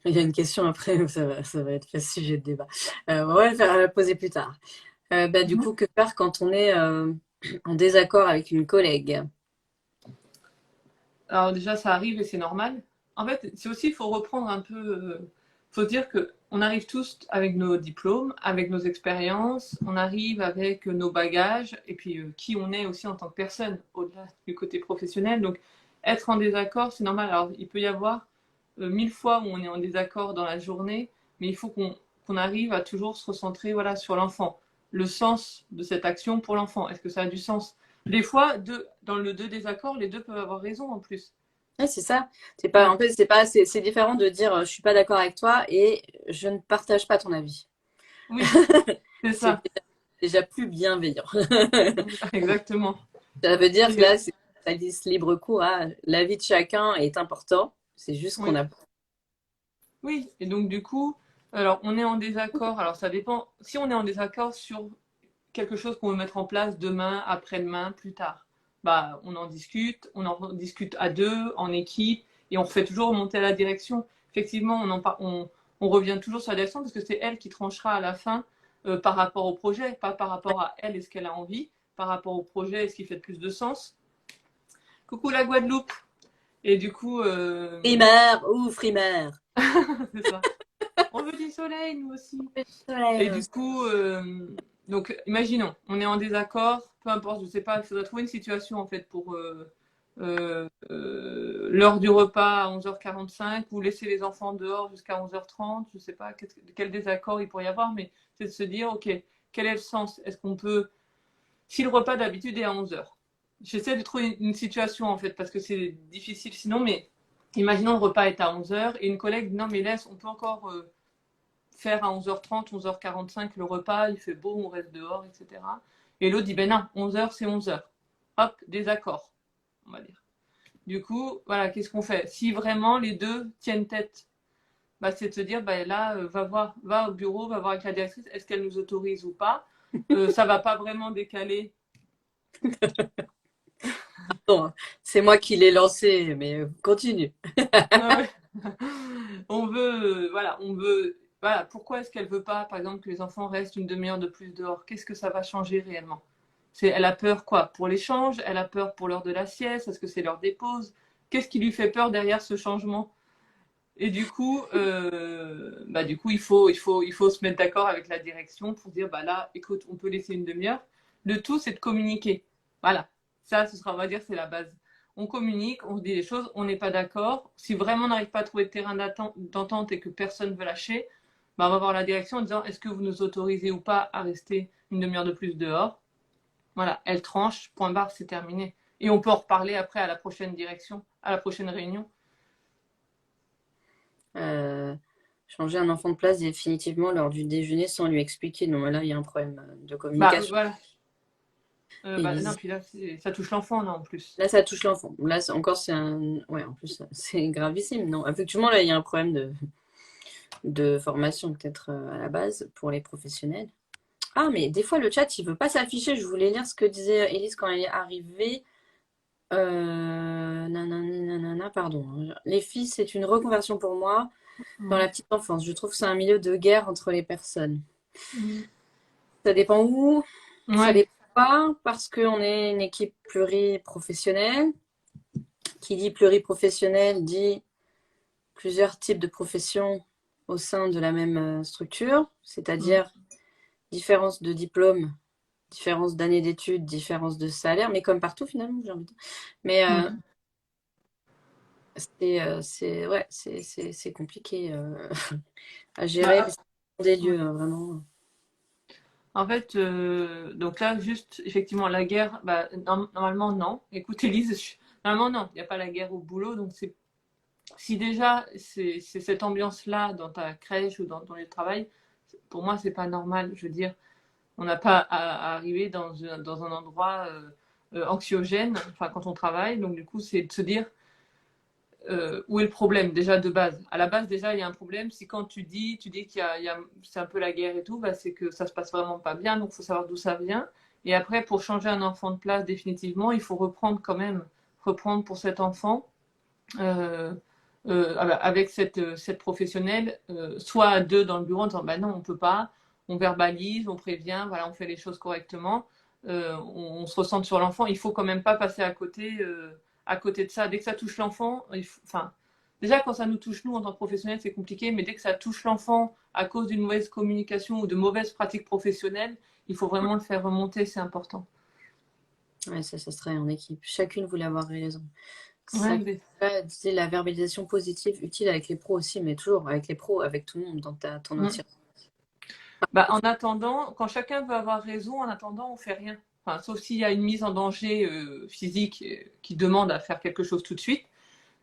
Il y a une question après, ça va être fait sujet de débat. On va le faire la poser plus tard. Bah, du Mhm. coup, que faire quand on est en désaccord avec une collègue? Alors déjà, ça arrive et c'est normal. En fait, c'est aussi, il faut reprendre un peu, faut se dire que on arrive tous avec nos diplômes, avec nos expériences, on arrive avec nos bagages et puis qui on est aussi en tant que personne, au-delà du côté professionnel. Donc, être en désaccord, c'est normal. Alors, il peut y avoir 1000 fois où on est en désaccord dans la journée, mais il faut qu'on arrive à toujours se recentrer, voilà, sur l'enfant. Le sens de cette action pour l'enfant. Est-ce que ça a du sens? Des fois, dans le deux désaccords, les deux peuvent avoir raison en plus. Ouais, c'est ça. C'est pas, en fait, c'est pas, c'est différent de dire je suis pas d'accord avec toi et je ne partage pas ton avis. Oui, c'est C'est ça. déjà plus bienveillant. Exactement. Ça veut dire que Et, là, ça laisse libre cours à la vie de chacun est important. C'est juste qu'on Oui. a. Oui, et donc du coup, alors on est en désaccord. Alors ça dépend. Si on est en désaccord sur quelque chose qu'on veut mettre en place demain, après-demain, plus tard, bah on en discute à deux, en équipe, et on fait toujours remonter à la direction. Effectivement, on revient toujours sur la direction parce que c'est elle qui tranchera à la fin par rapport au projet, pas par rapport à elle et ce qu'elle a envie, par rapport au projet et ce qui fait le plus de sens. Coucou la Guadeloupe. Et du coup, Frimaire, ou frimaire. c'est ça. On veut du soleil, nous aussi. Soleil, Et du coup, donc imaginons, on est en désaccord, peu importe, je sais pas, il faudrait trouver une situation en fait pour l'heure du repas à 11h45 ou laisser les enfants dehors jusqu'à 11h30, je sais pas quel désaccord il pourrait y avoir, mais c'est de se dire, ok, quel est le sens? Est-ce qu'on peut, si le repas d'habitude est à 11h, j'essaie de trouver une situation en fait parce que c'est difficile sinon, mais imaginons le repas est à 11h et une collègue dit non mais laisse, on peut encore faire à 11h30, 11h45 le repas, il fait beau, on reste dehors, etc. Et l'autre dit, ben non, 11h, c'est 11h. Hop, désaccord, on va dire. Du coup, voilà, qu'est-ce qu'on fait? Si vraiment les deux tiennent tête, bah, c'est de se dire, bah, là, va au bureau, va voir avec la directrice, est-ce qu'elle nous autorise ou pas? Ça va pas vraiment décaler. Bon, c'est moi qui l'ai lancé, mais continue. On veut, voilà, voilà, pourquoi est-ce qu'elle veut pas, par exemple, que les enfants restent une demi-heure de plus dehors? Qu'est-ce que ça va changer réellement? Elle a peur quoi? Pour l'échange? Elle a peur pour l'heure de la sieste? Est-ce que c'est l'heure des pauses? Qu'est-ce qui lui fait peur derrière ce changement? Et du coup, il faut se mettre d'accord avec la direction pour dire, bah là, écoute, on peut laisser une demi-heure. Le tout, c'est de communiquer. Voilà. Ça, ce sera, on va dire, c'est la base. On communique, on se dit les choses, on n'est pas d'accord. Si vraiment on n'arrive pas à trouver de terrain d'entente et que personne ne veut lâcher, bah, on va voir la direction en disant, est-ce que vous nous autorisez ou pas à rester une demi-heure de plus dehors? Voilà, elle tranche, point barre, c'est terminé. Et on peut en reparler après à la prochaine direction, à la prochaine réunion. Changer un enfant de place définitivement lors du déjeuner sans lui expliquer. Non, mais là, il y a un problème de Bah communication. voilà. Non, Et puis là, ça touche l'enfant, là, en plus. là, ça touche l'enfant. Là, encore, c'est un. Ouais, en plus, c'est gravissime. Non, effectivement, là, il y a un problème de formation, peut-être à la base, pour les professionnels. Ah, mais des fois, le chat, il veut pas s'afficher. Je voulais lire ce que disait Elise quand elle est arrivée. Nanani, nanana, pardon. Les filles, c'est une reconversion pour moi dans la petite enfance. Je trouve que c'est un milieu de guerre entre les personnes. Mhm. Ça dépend où, ça Ouais. dépend pas, parce qu'on est une équipe pluriprofessionnelle. Qui dit pluriprofessionnel dit plusieurs types de professions au sein de la même structure, Mhm. c'est-à-dire différence de diplôme, différence d'années d'études, différence de salaire, mais comme partout finalement, j'ai envie de dire. Mais Mhm. ouais, c'est compliqué à Bah, gérer des ouais. lieux, hein, vraiment. En fait, donc là, juste, effectivement, la guerre, bah, normalement, non. Écoute, Elise, normalement, non. Il n'y a pas la guerre au boulot. Donc, si déjà, c'est cette ambiance-là dans ta crèche ou dans ton lieu de travail, pour moi, c'est pas normal. Je veux dire, on n'a pas à arriver dans un endroit anxiogène, enfin, quand on travaille. Donc, du coup, c'est de se dire, où est le problème déjà de base? À la base, déjà, il y a un problème. Si quand tu dis c'est un peu la guerre et tout, bah, c'est que ça se passe vraiment pas bien. Donc, il faut savoir d'où ça vient. Et après, pour changer un enfant de place définitivement, il faut reprendre quand même, reprendre pour cet enfant euh, avec cette professionnelle, soit à deux dans le bureau en disant bah non, on peut pas, on verbalise, on prévient, voilà, on fait les choses correctement, on se ressente sur l'enfant, il faut quand même pas passer à côté de ça. Dès que ça touche l'enfant, enfin, déjà quand ça nous touche nous en tant que professionnels, c'est compliqué, mais dès que ça touche l'enfant à cause d'une mauvaise communication ou de mauvaises pratiques professionnelles, il faut vraiment le faire remonter, c'est important. Ouais, ça serait en équipe. Chacune voulait avoir raison. Ça, Ouais, c'est la verbalisation positive utile avec les pros aussi, mais toujours avec les pros, avec tout le monde dans ton mm. entourage. Bah, en attendant, quand chacun veut avoir raison, en attendant, on fait rien. Enfin, sauf s'il y a une mise en danger physique qui demande à faire quelque chose tout de suite.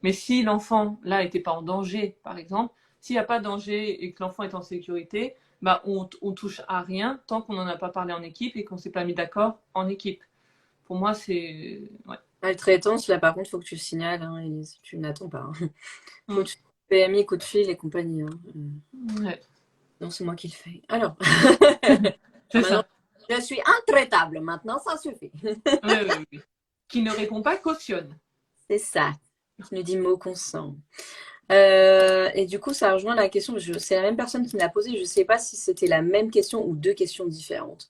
Mais si l'enfant, là, n'était pas en danger, par exemple, s'il n'y a pas de danger et que l'enfant est en sécurité, bah, on touche à rien tant qu'on n'en a pas parlé en équipe et qu'on ne s'est pas mis d'accord en équipe. Pour moi, c'est... Ouais. Maltraitance, là par contre, faut que tu signales, hein, et tu n'attends pas, hein. Faut Mm. que tu PMI, coup de fil et compagnie, hein. Ouais, Non, c'est moi qui le fais. Alors, c'est maintenant, ça. je suis intraitable. Maintenant, ça suffit. Oui, oui, oui. Qui ne répond pas cautionne. C'est ça. Qui nous dit mot consent. Et du coup, ça rejoint la question. C'est la même personne qui me l'a posée. Je ne sais pas si c'était la même question ou deux questions différentes.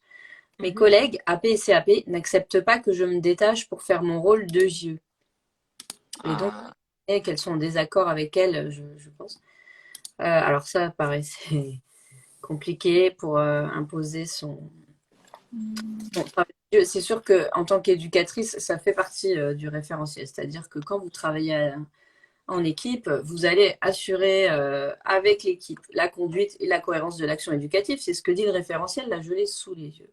Mes Mhm. collègues AP et CAP n'acceptent pas que je me détache pour faire mon rôle de JE. Et donc, Ah. qu'elles sont en désaccord avec elles, je pense. Alors ça, pareil, c'est compliqué pour imposer son... Bon, enfin, c'est sûr qu'en tant qu'éducatrice, ça fait partie du référentiel. C'est-à-dire que quand vous travaillez en équipe, vous allez assurer avec l'équipe la conduite et la cohérence de l'action éducative. C'est ce que dit le référentiel, là je l'ai sous les yeux.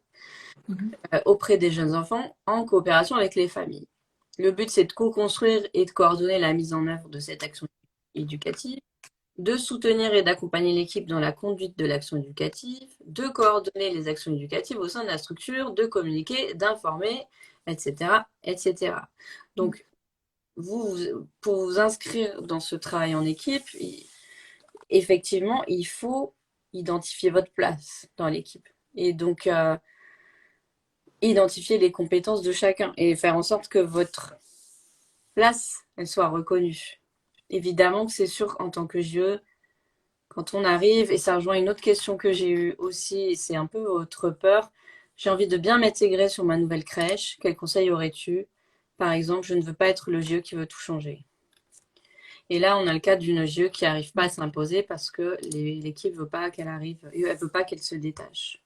Mhm. Auprès des jeunes enfants en coopération avec les familles. Le but, c'est de co-construire et de coordonner la mise en œuvre de cette action éducative, de soutenir et d'accompagner l'équipe dans la conduite de l'action éducative, de coordonner les actions éducatives au sein de la structure, de communiquer, d'informer, etc., etc. Donc, pour vous inscrire dans ce travail en équipe, effectivement, il faut identifier votre place dans l'équipe. Et donc, identifier les compétences de chacun et faire en sorte que votre place, elle soit reconnue. Évidemment que c'est sûr, en tant que JE, quand on arrive, et ça rejoint une autre question que j'ai eue aussi, et c'est un peu votre peur, j'ai envie de bien m'intégrer sur ma nouvelle crèche. Quel conseil aurais-tu? Par exemple, je ne veux pas être le JE qui veut tout changer. Et là, on a le cas d'une JE qui n'arrive pas à s'imposer parce que l'équipe ne veut pas qu'elle arrive, et elle ne veut pas qu'elle se détache.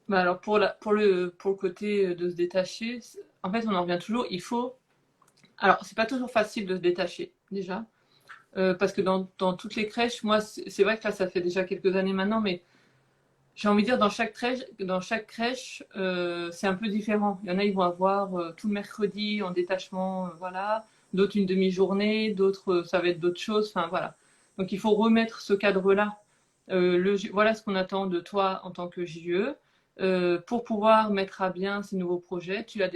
Bah alors pour le côté de se détacher, en fait on en revient toujours, il faut... Alors c'est pas toujours facile de se détacher déjà, parce que dans toutes les crèches, moi c'est vrai que là ça fait déjà quelques années maintenant, mais j'ai envie de dire dans chaque crèche c'est un peu différent. Il y en a ils vont avoir tout le mercredi en détachement, voilà, d'autres une demi-journée, d'autres ça va être d'autres choses, enfin voilà. Donc il faut remettre ce cadre-là. Voilà ce qu'on attend de toi en tant que JE. Pour pouvoir mettre à bien ces nouveaux projets, tu as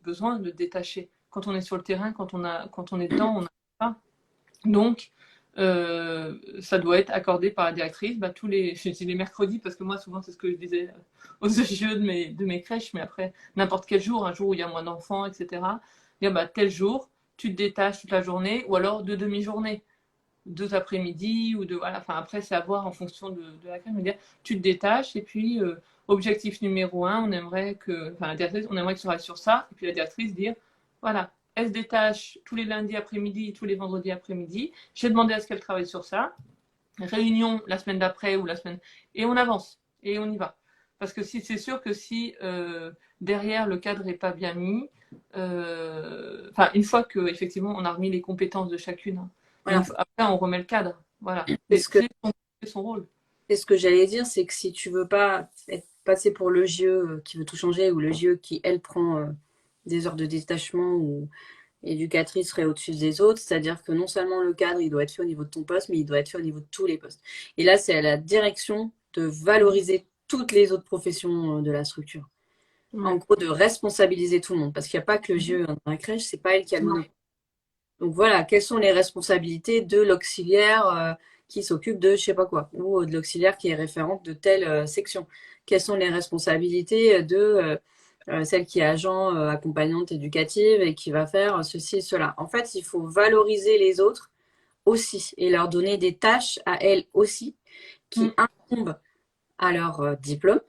besoin de te détacher. Quand on est sur le terrain, quand on est dedans, on n'a pas. Donc, ça doit être accordé par la directrice. Bah, je dis les mercredis parce que moi, souvent, c'est ce que je disais aux JE de mes crèches, mais après, n'importe quel jour, un jour où il y a moins d'enfants, etc. Dire, bah, tel jour, tu te détaches toute la journée ou alors deux demi-journées, deux après-midi ou voilà, enfin après c'est à voir en fonction de la crème, dire tu te détaches et puis objectif numéro un, on aimerait que, enfin la directrice, on aimerait que tu travailles sur ça, et puis la directrice dire voilà, elle se détache tous les lundis après-midi, tous les vendredis après-midi, j'ai demandé à ce qu'elle travaille sur ça, réunion la semaine d'après ou la semaine, et on avance, et on y va. Parce que si c'est sûr que si derrière le cadre n'est pas bien mis, une fois que effectivement on a remis les compétences de chacune, hein, mais Voilà. après on remet le cadre, voilà, C'est ce que, c'est son rôle. c'est ce que j'allais dire, c'est que si tu veux pas être passé pour le JE qui veut tout changer ou le JE qui, elle, prend des heures de détachement ou éducatrice serait au-dessus des autres, c'est-à-dire que non seulement le cadre, il doit être fait au niveau de ton poste, mais il doit être fait au niveau de tous les postes. Et là, c'est à la direction de valoriser toutes les autres professions de la structure. En Ouais. gros, de responsabiliser tout le monde, parce qu'il n'y a pas que le GE dans la crèche, c'est pas elle qui a le monopole. Donc voilà, quelles sont les responsabilités de l'auxiliaire qui s'occupe de je sais pas quoi, ou de l'auxiliaire qui est référente de telle section. Quelles sont les responsabilités de celle qui est agent accompagnante éducative et qui va faire ceci et cela. En fait, il faut valoriser les autres aussi et leur donner des tâches à elles aussi qui Mm. incombent à leur diplôme.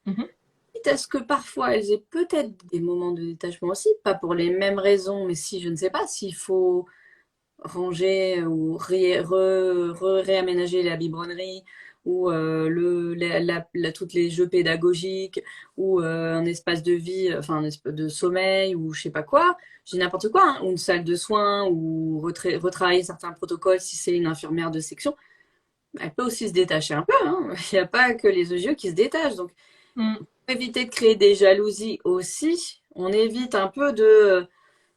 Mhm. Quitte à ce que parfois elles aient peut-être des moments de détachement aussi, pas pour les mêmes raisons, mais si je ne sais pas, s'il faut ranger ou réaménager la biberonnerie ou toutes les jeux pédagogiques ou un espace de vie, enfin un espace de sommeil ou je sais pas quoi, je dis n'importe quoi, hein, ou une salle de soins ou retravailler certains protocoles si c'est une infirmière de section, elle peut aussi se détacher un peu, hein. Il n'y a pas que les yeux qui se détachent. Donc, Mm. pour éviter de créer des jalousies aussi, on évite un peu de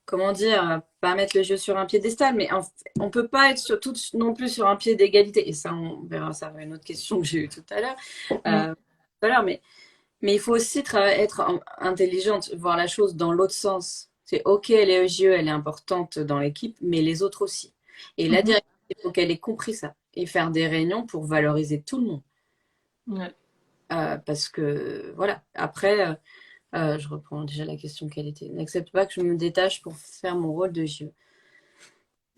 comment dire, pas mettre le jeu sur un piédestal, mais on peut pas être non plus sur un pied d'égalité. Et ça, on verra, ça va une autre question que j'ai eue Mm. tout à l'heure, mais il faut aussi être intelligente, voir la chose dans l'autre sens. C'est OK, elle est EJE, elle est importante dans l'équipe, mais les autres aussi. Et la Mhm. directrice, il faut qu'elle ait compris ça et faire des réunions pour valoriser tout le monde. Ouais. Parce que, voilà, après, je reprends déjà la question quelle était. N'accepte pas que je me détache pour faire mon rôle de JE.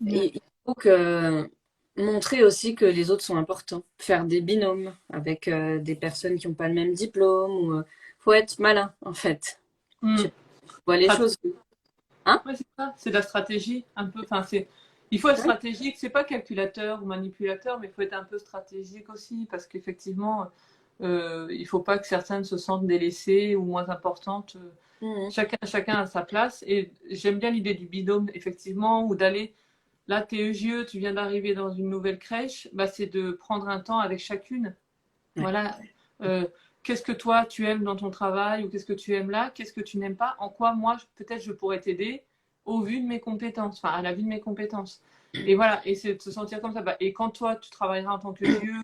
Ouais. Et il faut que montrer aussi que les autres sont importants. Faire des binômes avec des personnes qui n'ont pas le même diplôme. Ou, faut être malin, en fait. Je sais Mm. pas, tu vois les choses. Hein? Ouais, c'est ça, c'est de la stratégie un peu. Enfin, il faut être Ouais. stratégique. C'est pas calculateur ou manipulateur, mais il faut être un peu stratégique aussi, parce qu'effectivement, il faut pas que certaines se sentent délaissées ou moins importantes. Mhm. Chacun a sa place. Et j'aime bien l'idée du binôme, effectivement, ou d'aller. Là, t'es EGE, tu viens d'arriver dans une nouvelle crèche, bah, c'est de prendre un temps avec chacune. Ouais. Voilà. Euh, Qu'est-ce que toi tu aimes dans ton travail ou qu'est-ce que tu aimes là? Qu'est-ce que tu n'aimes pas? En quoi moi peut-être je pourrais t'aider au vu de mes compétences, enfin à la vue de mes compétences. Et voilà, et c'est de se sentir comme ça. Bah, et quand toi tu travailleras en tant que vieux,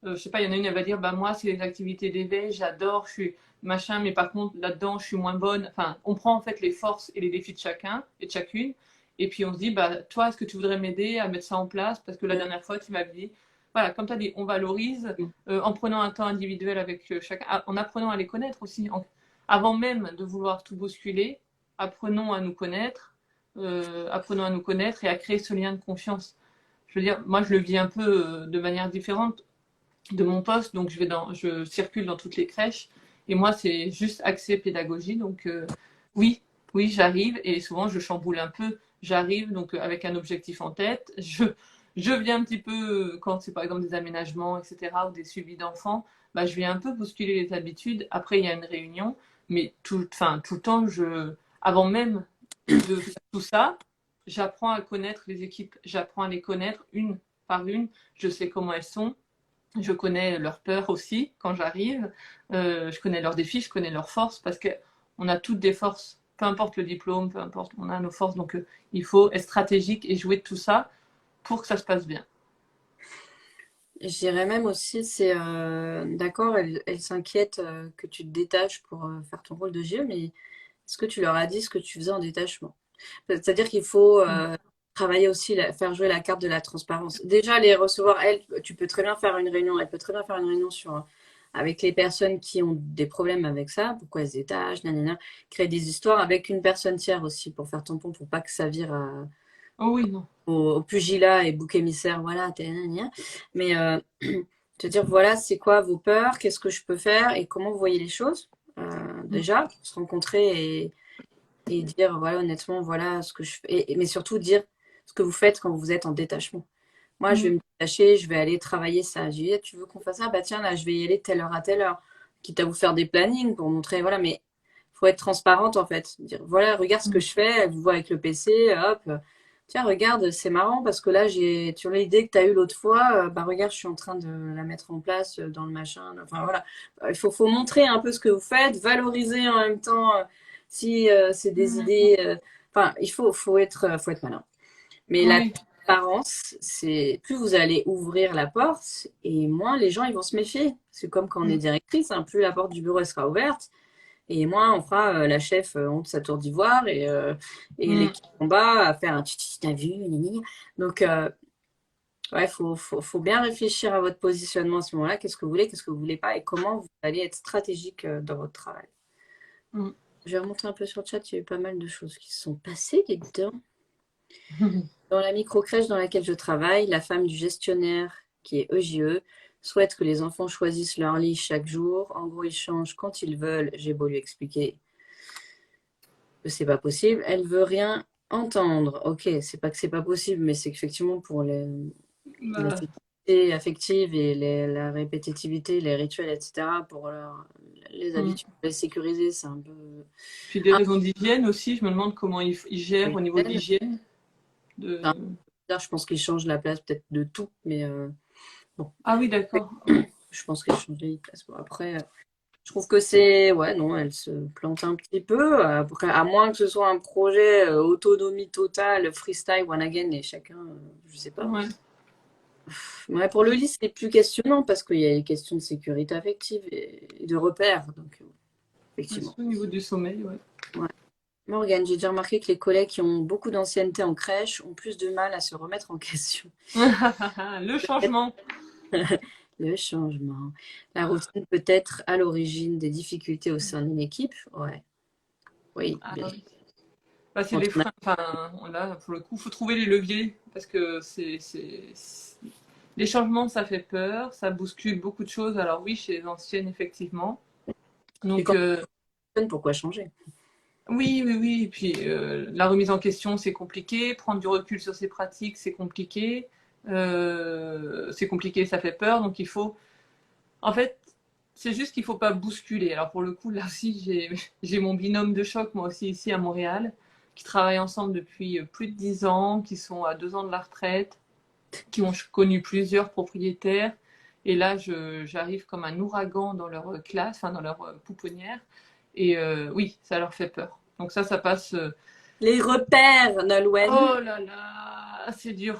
je sais pas, il y en a une, elle va dire, bah moi c'est les activités d'éveil, j'adore, je suis machin, mais par contre là-dedans je suis moins bonne. Enfin, on prend en fait les forces et les défis de chacun et de chacune. Et puis on se dit, bah toi, est-ce que tu voudrais m'aider à mettre ça en place? Parce que la dernière fois, tu m'avais dit, voilà, comme tu as dit, on valorise Mhm. en prenant un temps individuel avec chacun, en apprenant à les connaître aussi. Avant même de vouloir tout bousculer, apprenons à nous connaître, apprenons à nous connaître et à créer ce lien de confiance. Je veux dire, moi je le vis un peu de manière différente de mon poste, donc je circule dans toutes les crèches et moi c'est juste accès pédagogie, donc oui, oui j'arrive et souvent je chamboule un peu, j'arrive donc avec un objectif en tête, je viens un petit peu quand c'est par exemple des aménagements etc ou des suivis d'enfants, bah, je viens un peu bousculer les habitudes, après il y a une réunion, mais tout le temps avant même de faire tout ça, j'apprends à connaître les équipes, j'apprends à les connaître une par une, je sais comment elles sont, je connais leurs peurs aussi quand j'arrive. Je connais leurs défis, je connais leurs forces parce qu'on a toutes des forces. Peu importe le diplôme, peu importe, on a nos forces. Donc il faut être stratégique et jouer de tout ça pour que ça se passe bien. Je dirais même aussi, c'est d'accord, elle s'inquiète que tu te détaches pour faire ton rôle de JE, mais est-ce que tu leur as dit ce que tu faisais en détachement? C'est-à-dire qu'il faut travailler aussi, faire jouer la carte de la transparence. Déjà, les recevoir, elle, tu peux très bien faire une réunion, elle peut très bien faire une réunion avec les personnes qui ont des problèmes avec ça, pourquoi elles se détachent, nanana, créer des histoires avec une personne tiers aussi pour faire tampon, pour pas que ça vire Oh oui, non. au pugilat et bouc émissaire, voilà, mais te dire, voilà, c'est quoi vos peurs, qu'est-ce que je peux faire et comment vous voyez les choses, Mm. déjà, se rencontrer et dire, voilà, honnêtement, voilà ce que je fais. Mais surtout dire ce que vous faites quand vous êtes en détachement. Moi, je vais Mm. me détacher, je vais aller travailler ça. J'ai dit, tu veux qu'on fasse ça? Bah tiens, là, je vais y aller de telle heure à telle heure. Quitte à vous faire des plannings pour montrer, voilà, mais il faut être transparente en fait. Dire, voilà, regarde ce que Mm. je fais, elle vous voit avec le PC, hop. Tiens, regarde, c'est marrant parce que là, tu vois l'idée que tu as eue l'autre fois, bah regarde, je suis en train de la mettre en place dans le machin. Enfin voilà, il faut montrer un peu ce que vous faites, valoriser en même temps si c'est des Mm. idées. Enfin, faut être malin. Mais la Oui. transparence, c'est plus vous allez ouvrir la porte et moins les gens ils vont se méfier. C'est comme quand on est Mm. directrice, hein, plus la porte du bureau elle sera ouverte et moins on fera la chef honte sa tour d'ivoire et Mm. l'équipe en bas à faire un titi t'as vu, gna, gna, gna. Donc ouais, faut bien réfléchir à votre positionnement à ce moment-là. Qu'est-ce que vous voulez, qu'est-ce que vous voulez pas et comment vous allez être stratégique dans votre travail. Mm. Je vais remonter un peu sur le chat, il y a eu pas mal de choses qui se sont passées, les dedans. Mm. Dans la microcrèche dans laquelle je travaille, la femme du gestionnaire, qui est EJE, souhaite que les enfants choisissent leur lit chaque jour. En gros, ils changent quand ils veulent. J'ai beau lui expliquer que c'est pas possible. Elle veut rien entendre. Ok, c'est pas que c'est pas possible, mais c'est qu'effectivement pour la Voilà. sécurité affective et la répétitivité, les rituels, etc., pour les Mm. habitudes, les sécuriser, c'est un peu Puis des raisons d'hygiène aussi, je me demande comment ils gèrent au niveau de un l'hygiène. peu De... bizarre. Je pense qu'ils changent la place peut-être de tout, mais bon. Ah oui, d'accord. Ouais. Je pense qu'elle change de place. Bon, après, je trouve que c'est. Ouais, non, elle se plante un petit peu. Après, à moins que ce soit un projet autonomie totale, freestyle, one again, et chacun, je sais pas. Ouais. Ouais, pour le lit, c'est plus questionnant parce qu'il y a les questions de sécurité affective et de repères. Donc, Ouais, effectivement. c'est au niveau du sommeil, ouais. Ouais. Morgane, j'ai déjà remarqué que les collègues qui ont beaucoup d'ancienneté en crèche ont plus de mal à se remettre en question. Le changement. Le changement. La routine peut être à l'origine des difficultés au sein d'une équipe. Ouais, oui, Ah bien. oui. Bah, c'est Quand les on a- freins. Enfin, là, pour le coup, il faut trouver les leviers parce que les changements, ça fait peur, ça bouscule beaucoup de choses. Alors oui, chez les anciennes, effectivement. Et Donc, quand on fonctionne, pourquoi changer? oui, oui, oui. Et puis, la remise en question, c'est compliqué. Prendre du recul sur ses pratiques, c'est compliqué. C'est compliqué, ça fait peur. Donc, il faut. En fait, c'est juste qu'il ne faut pas bousculer. Alors, pour le coup, là aussi, j'ai mon binôme de choc, moi aussi, ici à Montréal, qui travaillent ensemble depuis plus de 10 ans, qui sont à 2 ans de la retraite, qui ont connu plusieurs propriétaires. Et là, j'arrive comme un ouragan dans leur classe, enfin, dans leur pouponnière. Et oui, ça leur fait peur. Donc ça passe. Les repères, Nolwenn. Oh là là, c'est dur,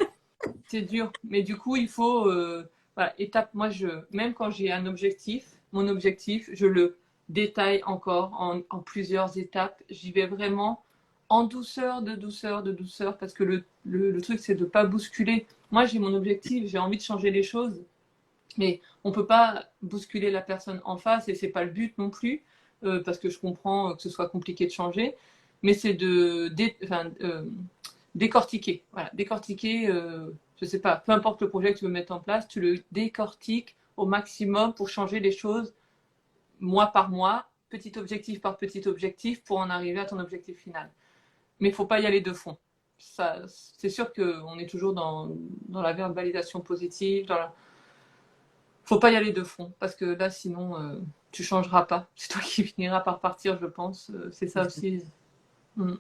c'est dur. Mais du coup, il faut, voilà, étape. Moi, même quand j'ai un objectif, mon objectif, je le détaille encore en plusieurs étapes. J'y vais vraiment en douceur, de douceur, de douceur, parce que le truc, c'est de ne pas bousculer. Moi, j'ai mon objectif, j'ai envie de changer les choses, mais on ne peut pas bousculer la personne en face, et c'est pas le but non plus, parce que je comprends que ce soit compliqué de changer, mais c'est décortiquer. Voilà, décortiquer, je sais pas, peu importe le projet que tu veux mettre en place, tu le décortiques au maximum pour changer les choses mois par mois, petit objectif par petit objectif, pour en arriver à ton objectif final. Mais il ne faut pas y aller de fond. Ça, c'est sûr qu'on est toujours dans la verbalisation positive, faut pas y aller de fond, parce que là, sinon, tu changeras pas. C'est toi qui finiras par partir, je pense. C'est ça aussi. Mm.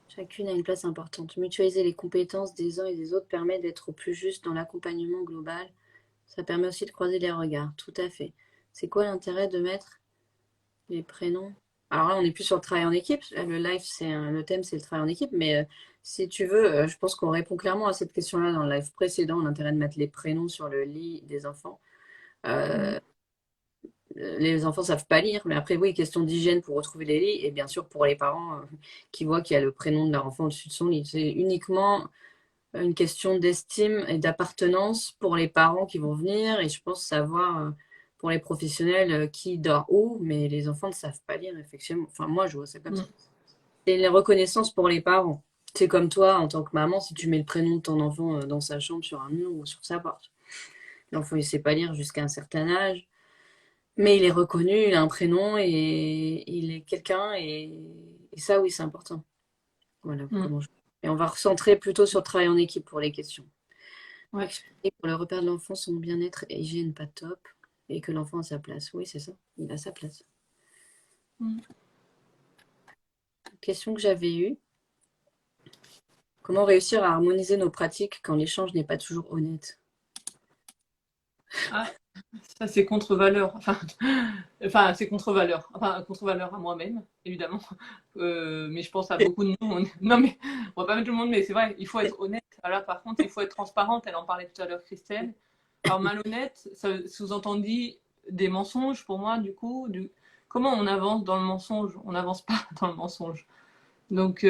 Chacune a une place importante. Mutualiser les compétences des uns et des autres permet d'être au plus juste dans l'accompagnement global. Ça permet aussi de croiser les regards. Tout à fait. C'est quoi l'intérêt de mettre les prénoms? Alors là, on n'est plus sur le travail en équipe. Le live, le thème, c'est le travail en équipe. Mais si tu veux, je pense qu'on répond clairement à cette question-là dans le live précédent, l'intérêt de mettre les prénoms sur le lit des enfants. Mm. Euh, les enfants savent pas lire, mais après, oui, question d'hygiène pour retrouver les lits, et bien sûr pour les parents qui voient qu'il y a le prénom de leur enfant au-dessus de son lit. C'est uniquement une question d'estime et d'appartenance pour les parents qui vont venir, et je pense savoir pour les professionnels qui dort où, mais les enfants ne savent pas lire, effectivement. Enfin, moi, je vois ça comme ça. Mm. C'est la reconnaissance pour les parents. C'est comme toi, en tant que maman, si tu mets le prénom de ton enfant dans sa chambre, sur un mur ou sur sa porte. L'enfant, il ne sait pas lire jusqu'à un certain âge. Mais il est reconnu, il a un prénom et il est quelqu'un et ça oui c'est important. Voilà Mm. comment Et on va recentrer plutôt sur le travail en équipe pour les questions. Ouais. Expliquer pour le repère de l'enfant son bien-être et hygiène pas top et que l'enfant a sa place. Oui c'est ça, il a sa place. Mm. Question que j'avais eue. Comment réussir à harmoniser nos pratiques quand l'échange n'est pas toujours honnête? Ah, ça, c'est contre-valeur. Enfin, c'est contre-valeur. Enfin, contre-valeur à moi-même, évidemment. Mais je pense à beaucoup de nous. Non, mais on va pas mettre tout le monde, mais c'est vrai, il faut être honnête. Alors, par contre, il faut être transparente. Elle en parlait tout à l'heure, Christelle. Alors, malhonnête, ça sous-entendit des mensonges pour moi, du coup. Comment on avance dans le mensonge? On n'avance pas dans le mensonge. Donc,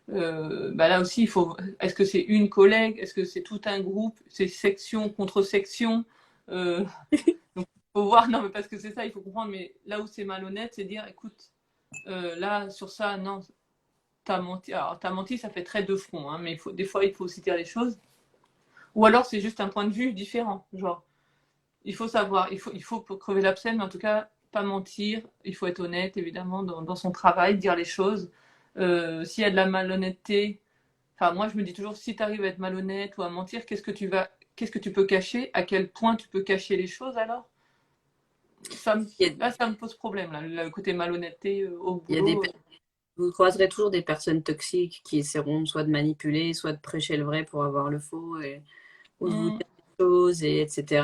bah là aussi, il faut. Est-ce que c'est une collègue? Est-ce que c'est tout un groupe? C'est section contre section? Donc, faut voir. Non, mais parce que c'est ça, il faut comprendre. Mais là où c'est malhonnête, c'est dire, écoute, là sur ça, non, t'as menti. Alors, t'as menti, ça fait très de front, hein, mais des fois, il faut aussi dire les choses. Ou alors, c'est juste un point de vue différent. Genre, il faut savoir, il faut pour crever l'abcès, mais en tout cas, pas mentir. Il faut être honnête, évidemment, dans son travail, dire les choses. S'il y a de la malhonnêteté, enfin, moi, je me dis toujours, si tu arrives à être malhonnête ou à mentir, qu'est-ce que tu peux cacher? À quel point tu peux cacher les choses alors? Là, ça me pose problème, là, le côté malhonnêteté au Il y a des, boulot. vous croiserez toujours des personnes toxiques qui essaieront soit de manipuler, soit de prêcher le vrai pour avoir le faux ou de vous dire des choses etc.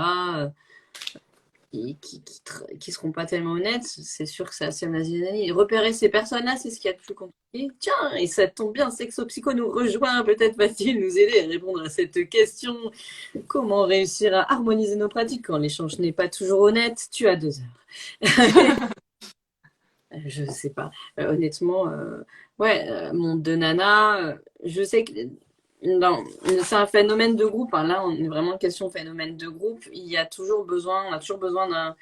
Qui seront pas tellement honnêtes, c'est sûr que c'est assez Mazzini. Repérer ces personnes-là, c'est ce qu'il y a de plus compliqué. Tiens, et ça tombe bien, Sexo-Psycho nous rejoint, peut-être va-t-il nous aider à répondre à cette question. Comment réussir à harmoniser nos pratiques quand l'échange n'est pas toujours honnête? Tu as 2 heures. Je sais pas. Honnêtement, ouais, monde de nana, je sais que non, c'est un phénomène de groupe, hein. Là, on est vraiment question phénomène de groupe. Il y a toujours besoin, on a toujours besoin d'un.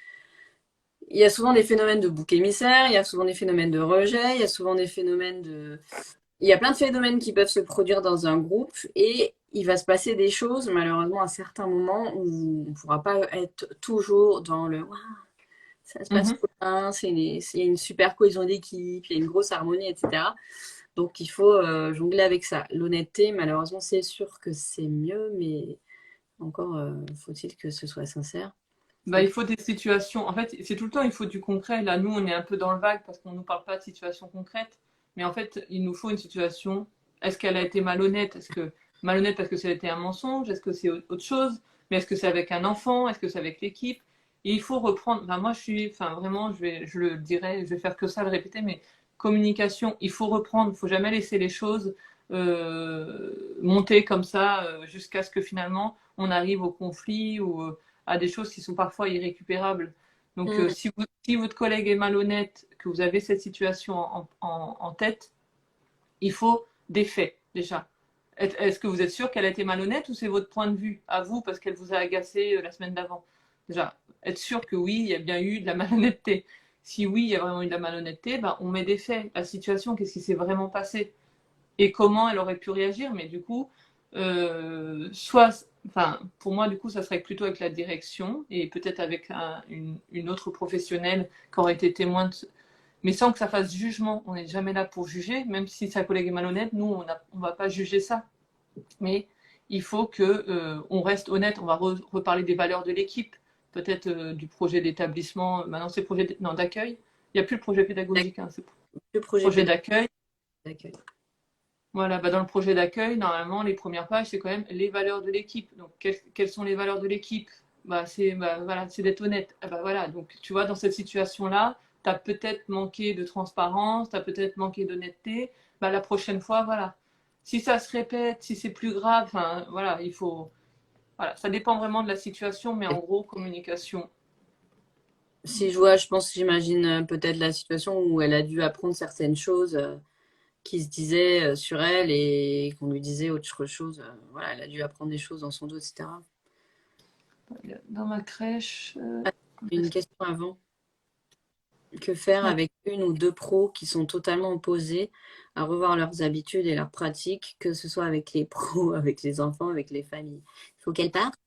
Il y a souvent des phénomènes de bouc émissaire, il y a souvent des phénomènes de rejet, il y a souvent des phénomènes de. Il y a plein de phénomènes qui peuvent se produire dans un groupe et il va se passer des choses, malheureusement, à certains moments où on ne pourra pas être toujours dans le Ouah, ça se passe Mhm. bien, il y a une super cohésion d'équipe, il y a une grosse harmonie, etc. Donc il faut jongler avec ça. L'honnêteté, malheureusement, c'est sûr que c'est mieux, mais encore faut-il que ce soit sincère. Bah, Donc, il faut des situations. En fait, c'est tout le temps, il faut du concret. Là, nous, on est un peu dans le vague parce qu'on ne nous parle pas de situations concrètes. Mais en fait, il nous faut une situation. Est-ce qu'elle a été malhonnête? Est-ce que malhonnête parce que ça a été un mensonge? Est-ce que c'est autre chose? Mais est-ce que c'est avec un enfant? Est-ce que c'est avec l'équipe? Et il faut reprendre. Enfin, moi, je suis. Enfin, vraiment, je le dirais, je vais faire que ça, le répéter. Mais communication, il faut reprendre. Il ne faut jamais laisser les choses monter comme ça jusqu'à ce que finalement on arrive au conflit ou à des choses qui sont parfois irrécupérables. Donc, mm, si votre collègue est malhonnête, que vous avez cette situation en tête, il faut des faits déjà. Est-ce que vous êtes sûr qu'elle a été malhonnête ou c'est votre point de vue à vous parce qu'elle vous a agacé la semaine d'avant? Déjà, être sûr que oui, il y a bien eu de la malhonnêteté. Si oui, il y a vraiment eu de la malhonnêteté, ben, on met des faits. La situation, qu'est-ce qui s'est vraiment passé? Et comment elle aurait pu réagir. Mais du coup, enfin, pour moi, du coup, ça serait plutôt avec la direction et peut-être avec une autre professionnelle qui aurait été témoin mais sans que ça fasse jugement. On n'est jamais là pour juger, même si sa collègue est malhonnête, nous, on ne va pas juger ça. Mais il faut que on reste honnête. On va reparler des valeurs de l'équipe, peut-être du projet d'établissement. Maintenant, c'est projet non, d'accueil. Il n'y a plus le projet pédagogique, hein, c'est le projet projet d'accueil. d'accueil. Voilà, bah dans le projet d'accueil, normalement, les premières pages, c'est quand même les valeurs de l'équipe. Donc, quelles sont les valeurs de l'équipe? Voilà, c'est d'être honnête. Ah bah, voilà, donc tu vois, dans cette situation-là, tu as peut-être manqué de transparence, tu as peut-être manqué d'honnêteté. Bah, la prochaine fois, voilà. Si ça se répète, si c'est plus grave, enfin, voilà, il faut. Voilà, ça dépend vraiment de la situation, mais en gros, communication. Si je vois, je pense, j'imagine peut-être la situation où elle a dû apprendre certaines choses qui se disaient sur elle et qu'on lui disait autre chose. Voilà, elle a dû apprendre des choses dans son dos, etc. Dans ma crèche. Une question avant. Que faire Ouais. avec une ou deux pros qui sont totalement opposés à revoir leurs habitudes et leurs pratiques, que ce soit avec les pros, avec les enfants, avec les familles? Il faut qu'elles partent.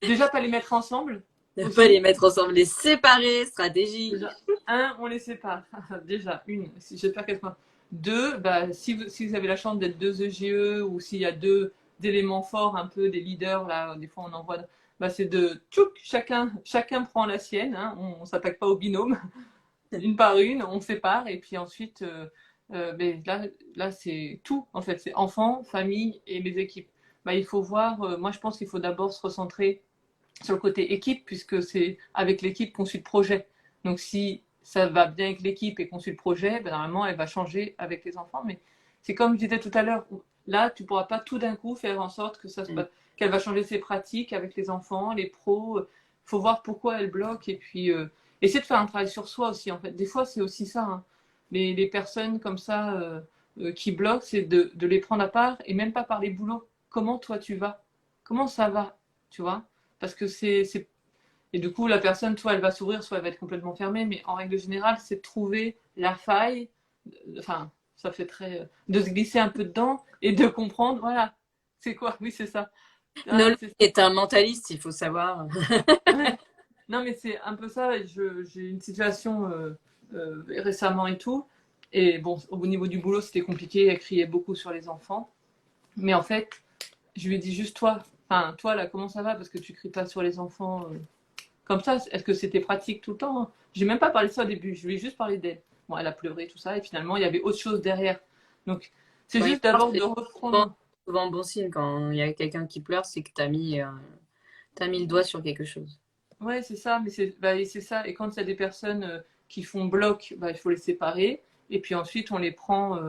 Déjà, pas les mettre ensemble Ne pas les aussi. mettre ensemble, les séparer, stratégie. Déjà, un, on les sépare. Déjà, une. J'espère qu'elle sera. Deux, bah, si vous avez la chance d'être deux EGE ou s'il y a deux éléments forts, un peu des leaders, là, des fois on envoie, bah, c'est de tchouk, chacun prend la sienne. Hein, on ne s'attaque pas au binôme, une par une, on sépare et puis ensuite, ben, là c'est tout en fait, c'est enfants, famille et les équipes. Bah, il faut voir, moi je pense qu'il faut d'abord se recentrer sur le côté équipe, puisque c'est avec l'équipe qu'on suit le projet. Donc si ça va bien avec l'équipe et qu'on suit le projet, ben, normalement, elle va changer avec les enfants. Mais c'est comme je disais tout à l'heure, là, tu ne pourras pas tout d'un coup faire en sorte que ça se Mm. passe, qu'elle va changer ses pratiques avec les enfants, les pros. Il faut voir pourquoi elle bloque et puis essayer de faire un travail sur soi aussi. En fait, des fois, c'est aussi ça. Hein. Les personnes comme ça qui bloquent, c'est de les prendre à part et même pas par les boulots. Comment toi tu vas? Comment ça va? Tu vois? Parce que c'est. Et du coup, la personne, soit elle va s'ouvrir, soit elle va être complètement fermée. Mais en règle générale, c'est de trouver la faille. Enfin, ça fait très. De se glisser un peu dedans et de comprendre, voilà. C'est quoi? Oui, c'est ça. Ah, Nolwenn c'est ça. est un mentaliste, il faut savoir. Ouais. Non, mais c'est un peu ça. J'ai eu une situation récemment et tout. Et bon, au niveau du boulot, c'était compliqué. Elle criait beaucoup sur les enfants. Mais en fait, je lui ai dit juste toi. Enfin, toi, là, comment ça va? Parce que tu cries pas sur les enfants. Comme ça, est-ce que c'était pratique tout le temps? Hein. J'ai même pas parlé de ça au début, je lui ai juste parlé d'elle. Bon, elle a pleuré, tout ça, et finalement, il y avait autre chose derrière. Donc, c'est Quand il juste pleure, d'abord c'est de souvent, reprendre. souvent bon signe. Quand il y a quelqu'un qui pleure, c'est que t'as mis le doigt sur quelque chose. Ouais, c'est ça, mais c'est ça. Et quand il y a des personnes qui font bloc, bah, il faut les séparer. Et puis ensuite, on les prend,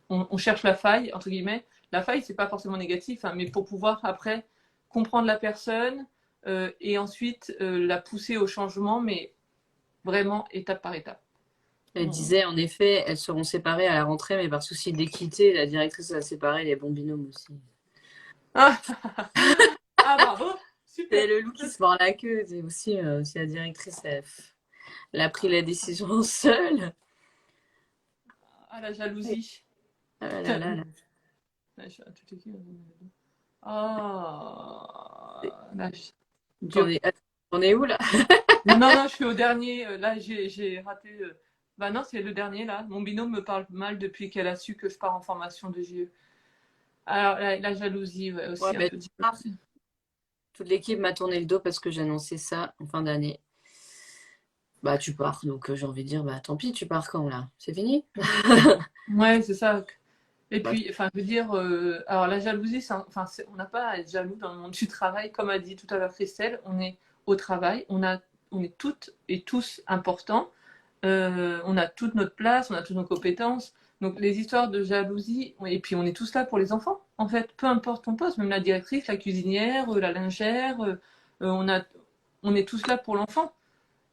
on cherche la faille, entre guillemets. La faille, c'est pas forcément négatif, hein, mais pour pouvoir après comprendre la personne et ensuite la pousser au changement, mais vraiment étape par étape. Elle disait, en effet, elles seront séparées à la rentrée, mais par souci d'équité, la directrice a séparé les bons binômes aussi. Ah, ah bravo, C'est super. le loup qui se mord la queue. C'est aussi, si la directrice elle a pris la décision seule. Ah, la jalousie. Ah là là là. Ah, là, T'en dur. es, t'en es où là? Non, non, je suis au dernier. Là, j'ai raté. Bah non, c'est le dernier là. Mon binôme me parle mal depuis qu'elle a su que je pars en formation de JE. Alors, la jalousie, ouais, Ouais, aussi un ben, peu de jalousie. toute l'équipe m'a tourné le dos parce que j'annonçais ça en fin d'année. Bah, tu pars. Donc, j'ai envie de dire, bah, tant pis, tu pars quand là? C'est fini? Ouais, c'est ça. Et Bah, puis, enfin, je veux dire, alors la jalousie, enfin, on n'a pas à être jaloux dans le monde du travail. Comme a dit tout à l'heure Christelle, on est au travail, on est toutes et tous importants. On a toute notre place, on a toutes nos compétences. Donc les histoires de jalousie, et puis on est tous là pour les enfants, en fait, peu importe ton poste, même la directrice, la cuisinière, la lingère, on a, on est tous là pour l'enfant.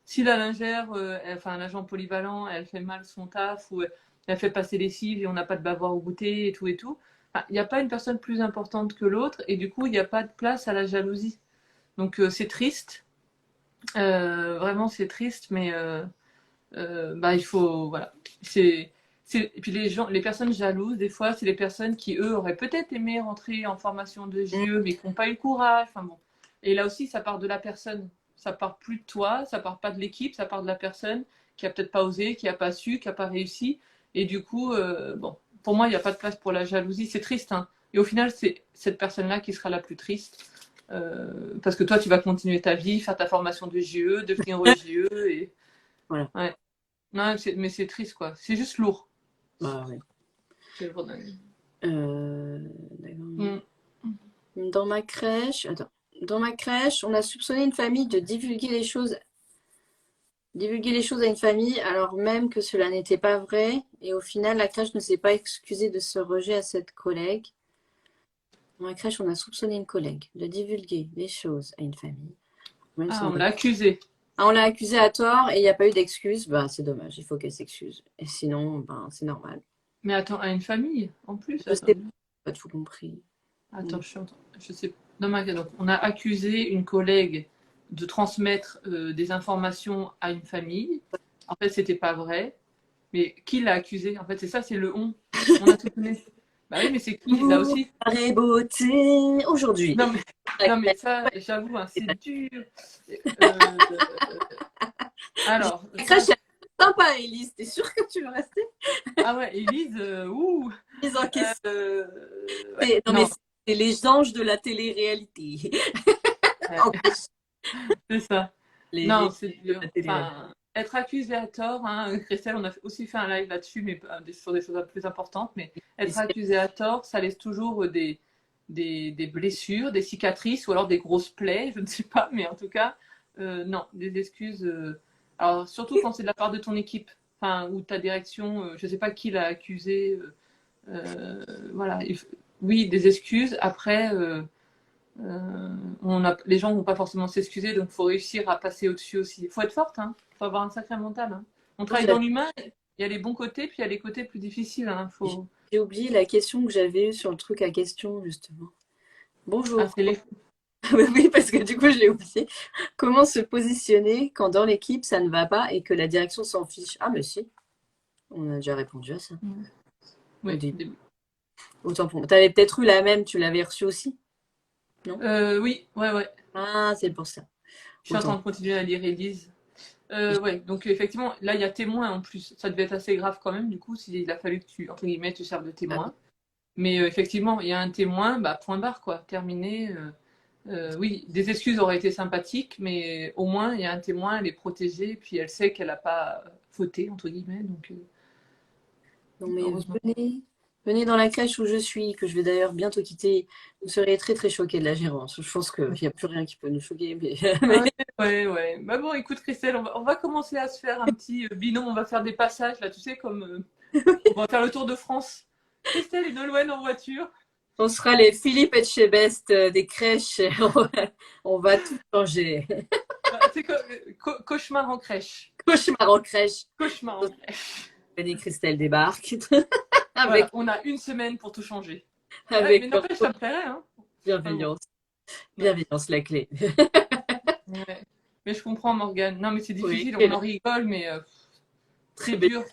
Si la lingère, enfin un agent polyvalent, elle fait mal son taf ou elle fait passer les cives et on n'a pas de bavoir au goûter et tout et tout, enfin, il n'y a pas une personne plus importante que l'autre et du coup il n'y a pas de place à la jalousie. Donc c'est triste, vraiment c'est triste, mais bah, il faut, voilà. Et puis les gens, les personnes jalouses, des fois, c'est les personnes qui, eux, auraient peut-être aimé rentrer en formation de mm, JE, mais qui n'ont pas eu le courage. Enfin bon. Et là aussi, ça part de la personne. Ça part plus de toi, ça part pas de l'équipe, ça part de la personne qui a peut-être pas osé, qui a pas su, qui a pas réussi. Et du coup, bon, pour moi, il n'y a pas de place pour la jalousie. C'est triste, hein. Et au final, c'est cette personne-là qui sera la plus triste. Parce que toi, tu vas continuer ta vie, faire ta formation de JE, devenir JE. Et... voilà. Ouais. Non, mais c'est triste, quoi. C'est juste lourd. Bah, ouais. C'est vrai. D'accord. Mm. Dans ma crèche, on a soupçonné une famille de divulguer les choses à une famille, alors même que cela n'était pas vrai. Et au final, la crèche ne s'est pas excusée de ce rejet à cette collègue. Dans la crèche, on a soupçonné une collègue de divulguer les choses à une famille. Même si Ah, on l'a accusé. on l'a accusée à tort et il n'y a pas eu d'excuse. Bah, c'est dommage, il faut qu'elle s'excuse. Et sinon, ben, c'est normal. Mais attends, à une famille, en plus, Je attends. sais pas tout compris. Attends, je sais. Non, mais donc, on a accusé une collègue de transmettre des informations à une famille. En fait, c'était pas vrai. Mais qui l'a accusé? En fait, c'est ça, c'est le on a tout donné. Bah oui, mais c'est qui? Là Pour aussi. et beauté aujourd'hui. Non, mais, non, mais ça, j'avoue, hein, c'est dur. Euh, alors, La ça, crèche, elle est sympa, Elise. T'es sûre que tu veux rester? ah ouais, Élise, ouh. Mise en question. Ouais, Non, mais non, c'est les anges de la télé-réalité. ouais, En crèche, c'est ça. les Non, c'est de dur. la télé-réalité. Enfin, être accusé à tort, hein, Christelle, on a aussi fait un live là-dessus, mais sur des choses plus importantes. Mais être accusé à tort, ça laisse toujours des blessures, des cicatrices ou alors des grosses plaies, je ne sais pas, mais en tout cas, non, des excuses. Alors, surtout quand c'est de la part de ton équipe, enfin, ou ta direction, je ne sais pas qui l'a accusé. Voilà, oui, des excuses. Après, les gens vont pas forcément s'excuser, donc il faut réussir à passer au-dessus aussi. Il faut être forte, hein. Il faut avoir un sacré mental, hein. On travaille dans l'humain, il y a les bons côtés, puis il y a les côtés plus difficiles, hein. Faut... J'ai oublié la question que j'avais eue sur le truc à question, justement. Ah, Bonjour. c'est les... Oui, parce que du coup, je l'ai oublié. Comment se positionner quand dans l'équipe, ça ne va pas et que la direction s'en fiche? Ah, mais si, on a déjà répondu à ça. Au Oui, début. Autant pour moi. T'avais peut-être eu la même, tu l'avais reçue aussi, non? oui, ouais, ouais. Ah, c'est pour ça. Je suis en train Autant. de continuer à lire Élise. Ouais, donc effectivement, là, il y a témoin en plus. Ça devait être assez grave quand même, du coup, s'il a fallu que tu, entre guillemets, tu serves de Ah oui. témoin. Mais effectivement, il y a un témoin, bah, point barre, quoi, terminé. Oui, des excuses auraient été sympathiques, mais au moins, il y a un témoin, elle est protégée, puis elle sait qu'elle n'a pas fauté, entre guillemets, donc Non, mais heureusement. venez dans la crèche où je suis, que je vais d'ailleurs bientôt quitter. Vous serez très très choqués de la gérance. Je pense qu'il n'y a plus rien qui peut nous choquer. Mais, Ouais, ouais, ouais. Bah bon, écoute, Christelle, on va commencer à se faire un petit binôme, on va faire des passages, là, tu sais, comme on va faire le tour de France. Christelle et Nolwenn en voiture. on sera les Philippe Etchebest des crèches. On va tout changer. Bah, c'est cauchemar en crèche. Cauchemar en crèche. Cauchemar en crèche. Annie Christelle débarque. Voilà, on a une semaine pour tout changer. Avec mais n'empêche, ça me plairait. Hein. bienveillance. Bienveillance, la clé. Ouais. Mais je comprends, Morgane. Non, mais c'est difficile, Oui. on en rigole, mais c'est dur.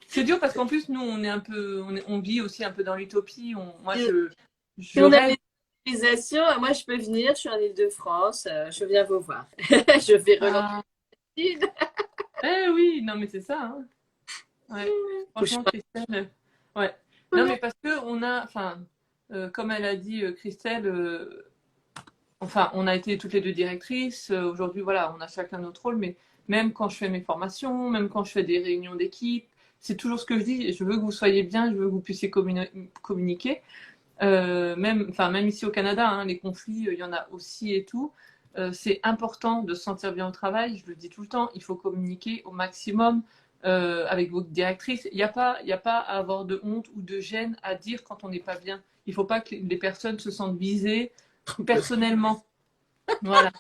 C'est dur parce qu'en plus, nous, on est un peu, on vit aussi un peu dans l'utopie. Moi, Si on a rêve. des autorisations, moi je peux venir, je suis en Île-de-France, je viens vous voir. Je vais relancer. Oui, non, mais c'est ça. Hein. Ouais. Franchement, Christelle. Ouais. Non, mais parce que on a, enfin, comme elle a dit, Christelle, enfin, on a été toutes les deux directrices. Aujourd'hui, voilà, on a chacun notre rôle, mais même quand je fais mes formations, même quand je fais des réunions d'équipe, c'est toujours ce que je dis. Je veux que vous soyez bien, je veux que vous puissiez communiquer. Même ici au Canada, hein, les conflits, il y en a aussi et tout. C'est important de se sentir bien au travail. Je le dis tout le temps, il faut communiquer au maximum avec votre directrice. Il n'y a pas à avoir de honte ou de gêne à dire quand on n'est pas bien. Il ne faut pas que les personnes se sentent visées personnellement. Voilà.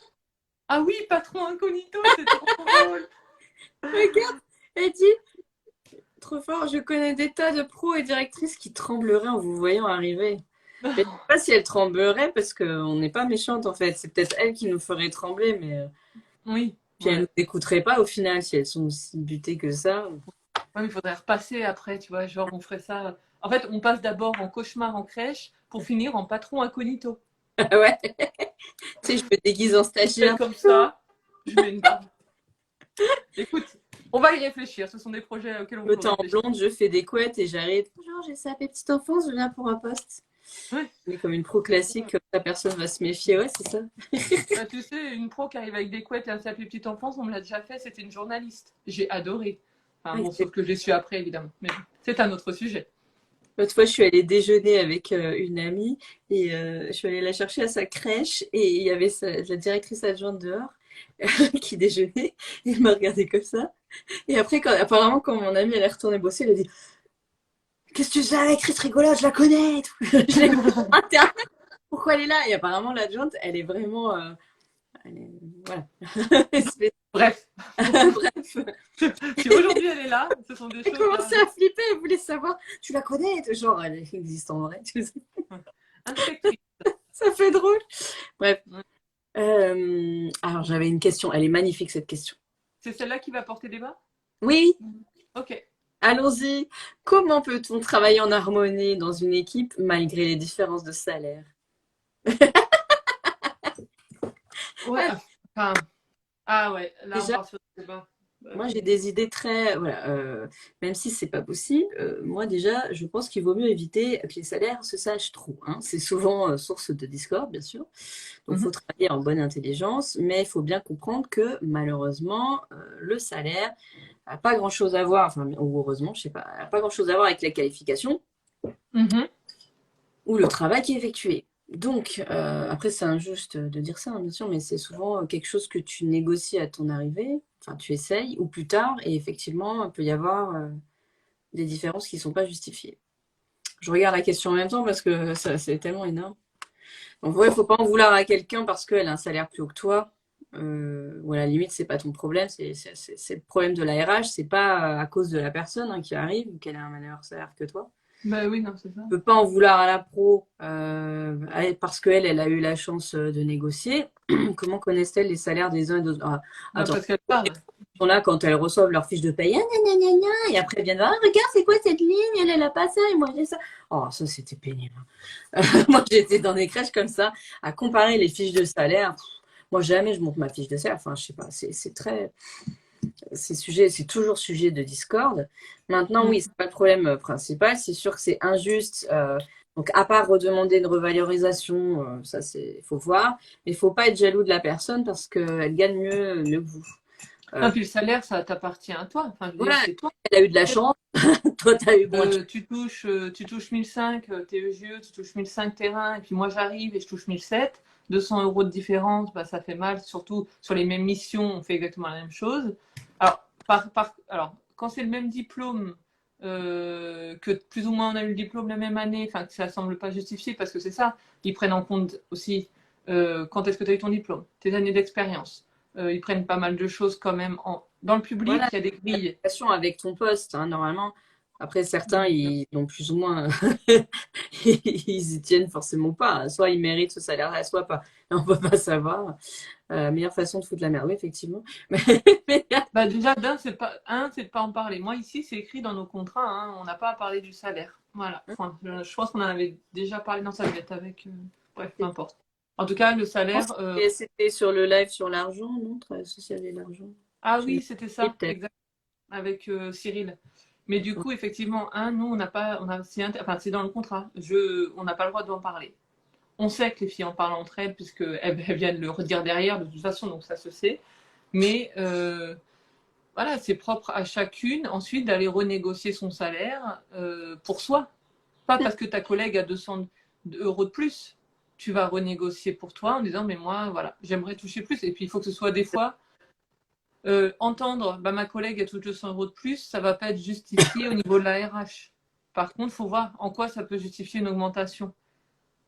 Ah oui, patron incognito, c'est trop drôle. Regarde, elle dit, trop fort, je connais des tas de pros et directrices qui trembleraient en vous voyant arriver. Mais je ne sais pas si elles trembleraient parce qu'on n'est pas méchante en fait. C'est peut-être elles qui nous feraient trembler, mais oui. Puis elles ne nous écouteraient pas au final si elles sont aussi butées que ça. Ouais, mais il faudrait repasser après, tu vois, genre on ferait ça. En fait, on passe d'abord en cauchemar en crèche pour finir en patron incognito. Ouais. Tu sais, je me déguise en stagiaire. Comme ça, je mets une barbe. Écoute, on va y réfléchir. Ce sont des projets auxquels on peut en réfléchir. blonde, je fais des couettes et j'arrive. Bonjour, j'ai ça, petite enfance, je viens pour un poste. Ouais. Comme une pro classique, comme ça personne va se méfier. Ouais, c'est ça. Bah, tu sais, une pro qui arrive avec des couettes et un salut petite enfance, on me l'a déjà fait, c'était une journaliste. J'ai adoré. Enfin, bon, sauf que j'ai su après, évidemment. Mais c'est un autre sujet. L'autre fois, je suis allée déjeuner avec une amie et je suis allée la chercher à sa crèche et il y avait la directrice adjointe dehors qui déjeunait. Et elle m'a regardé comme ça. Et après, apparemment, quand mon amie elle est retournée bosser, elle a dit qu'est-ce que tu fais avec Chris rigolote, je la connais et tout. Je l'ai vu sur Internet. Pourquoi elle est là? Et apparemment, l'adjointe, elle est vraiment. Voilà. Bref. Bref. Si aujourd'hui elle est là, ce sont des choses. Elle commençait à flipper, elle voulait savoir, tu la connais? Genre, elle existe en vrai. Tu sais. Inspectrice. Ça fait drôle. Bref. Alors, j'avais une question. Elle est magnifique, cette question. C'est celle-là qui va porter débat? Oui. Ok. Allons-y. Comment peut-on travailler en harmonie dans une équipe malgré les différences de salaire? Ouais. Enfin, ah ouais, là déjà, on part sur le débat. Moi, j'ai des idées très. Voilà, même si c'est pas possible, moi déjà, je pense qu'il vaut mieux éviter que les salaires se sachent trop. Hein. C'est souvent source de discorde, bien sûr. Donc, il faut travailler en bonne intelligence, mais il faut bien comprendre que malheureusement, le salaire n'a pas grand-chose à voir, enfin, ou heureusement, je sais pas, n'a pas grand-chose à voir avec la qualification ou le travail qui est effectué. Donc, après, c'est injuste de dire ça, hein, bien sûr, mais c'est souvent quelque chose que tu négocies à ton arrivée, enfin, tu essayes, ou plus tard, et effectivement, il peut y avoir des différences qui ne sont pas justifiées. Je regarde la question en même temps parce que c'est tellement énorme. Donc, ouais, il ne faut pas en vouloir à quelqu'un parce qu'elle a un salaire plus haut que toi. Ou à la limite, c'est pas ton problème, c'est le problème de la RH, c'est pas à cause de la personne qui arrive ou qu'elle a un meilleur salaire que toi. Bah oui, non, c'est ça. On peut pas en vouloir à la pro parce qu'elle, elle a eu la chance de négocier. Comment connaissent-elles les salaires des uns et des autres? Attends, parce qu'elle parle. Ils sont là quand elles reçoivent leur fiche de paye, et après elles viennent voir, regarde, c'est quoi cette ligne? Elle a pas ça et moi j'ai ça. Oh, ça c'était pénible. Moi j'étais dans des crèches comme ça, à comparer les fiches de salaire. Moi jamais je monte ma fiche de salaire. Enfin, je sais pas, c'est très. C'est toujours sujet de discorde. Maintenant, oui, c'est pas le problème principal. C'est sûr que c'est injuste. Donc, à part redemander une revalorisation, ça, il faut voir. Mais il faut pas être jaloux de la personne parce qu'elle gagne mieux que vous. Non, puis le salaire, ça t'appartient à toi. Enfin, je veux dire, c'est toi. Elle a eu de la chance. Toi, tu as eu moins de chance. Tu touches 1005 TEGE, tu touches 1005 terrain, et puis moi j'arrive et je touche 1007. 200 € de différence, bah, ça fait mal. Surtout sur les mêmes missions, on fait exactement la même chose. Alors, alors quand c'est le même diplôme, que plus ou moins on a eu le diplôme la même année, enfin que ça semble pas justifié parce que c'est ça, ils prennent en compte aussi quand est-ce que tu as eu ton diplôme, tes années d'expérience, Ils prennent pas mal de choses quand même. Dans le public, Voilà, il y a des grilles. relation avec ton poste, hein, normalement. Après, certains, ils ont plus ou moins, ils y tiennent forcément pas. Soit ils méritent ce salaire-là, soit pas. On peut pas savoir. Meilleure façon de foutre la merde, oui, effectivement. Mais- Bah déjà, c'est de pas en parler. Moi, ici, c'est écrit dans nos contrats, hein, on n'a pas à parler du salaire. Voilà. Enfin, je pense qu'on en avait déjà parlé dans sa bête avec. Bref, peu importe. En tout cas, le Je pense salaire. que c'était sur le live sur l'argent, non? Travail social et l'argent. Ah Je oui, c'était l'ai ça, peut-être. exact, avec Cyril. Mais du coup, effectivement, nous, on n'a pas, enfin, c'est dans le contrat. On n'a pas le droit d'en parler. On sait que les filles en parlent entre elles, puisqu'elles viennent le redire derrière, de toute façon, donc ça se sait. Mais voilà, c'est propre à chacune, ensuite, d'aller renégocier son salaire pour soi. Pas parce que ta collègue a 200 euros de plus. Tu vas renégocier pour toi en disant, mais moi, voilà, j'aimerais toucher plus. Et puis, il faut que ce soit des fois entendre bah, ma collègue a touché 200 euros de plus, ça va pas être justifié au niveau de la RH. Par contre, il faut voir en quoi ça peut justifier une augmentation.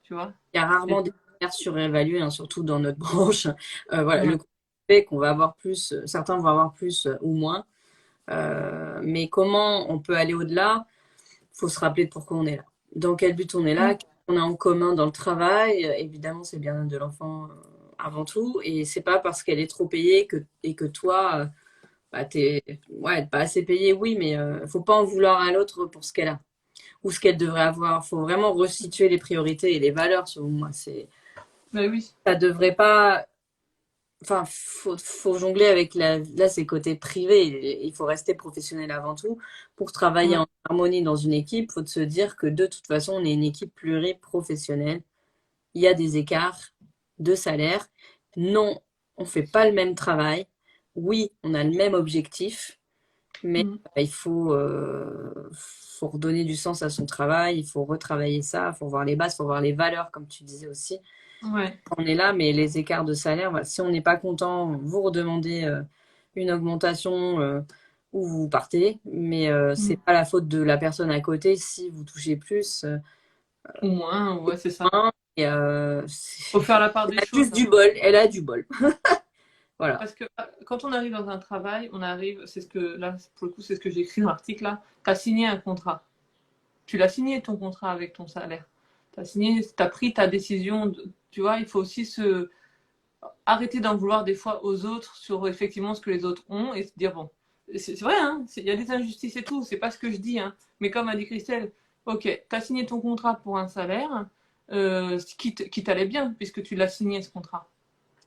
Tu vois. Il y a rarement Et- des salaires surévalués, hein, surtout dans notre branche. Voilà, ouais. le fait qu'on va avoir plus, certains vont avoir plus ou moins. Mais comment on peut aller au-delà? Il faut se rappeler de pourquoi on est là. Dans quel but on est là? Qu'est-ce qu'on a en commun dans le travail? Évidemment, c'est le bien-être de l'enfant avant tout. Et c'est pas parce qu'elle est trop payée et que toi, bah, t'es ouais, pas assez payé, oui, mais faut pas en vouloir à l'autre pour ce qu'elle a ou ce qu'elle devrait avoir. Faut vraiment resituer les priorités et les valeurs, selon moi. Ben oui. Ça devrait pas. Enfin, faut jongler avec là, c'est côté privé. Il faut rester professionnel avant tout. Pour travailler Ouais. en harmonie dans une équipe, faut se dire que de toute façon, on est une équipe pluriprofessionnelle. Il y a des écarts de salaire. Non, on fait pas le même travail. Oui, on a le même objectif, mais Mm. il faut redonner du sens à son travail. Il faut retravailler ça. Il faut voir les bases, il faut voir les valeurs, comme tu disais aussi. Ouais. On est là, mais les écarts de salaire, voilà, si on n'est pas content, vous redemandez une augmentation ou vous partez. Mais c'est Mm. pas la faute de la personne à côté si vous touchez plus. Au moins, ouais, c'est ça. Moins, et, Faut faire la part elle des a choses, juste hein. du bol. Elle a du bol. Voilà. Parce que quand on arrive dans un travail, on arrive, c'est ce que là, pour le coup, c'est ce que j'ai écrit dans l'article là. Tu as signé un contrat. Tu l'as signé ton contrat avec ton salaire. Tu as signé, tu as pris ta décision. Tu vois, il faut aussi arrêter d'en vouloir des fois aux autres sur effectivement ce que les autres ont et se dire bon, c'est vrai, hein, il y a des injustices et tout, c'est pas ce que je dis, hein, mais comme a dit Christelle, ok, tu as signé ton contrat pour un salaire qui t'allait bien puisque tu l'as signé ce contrat.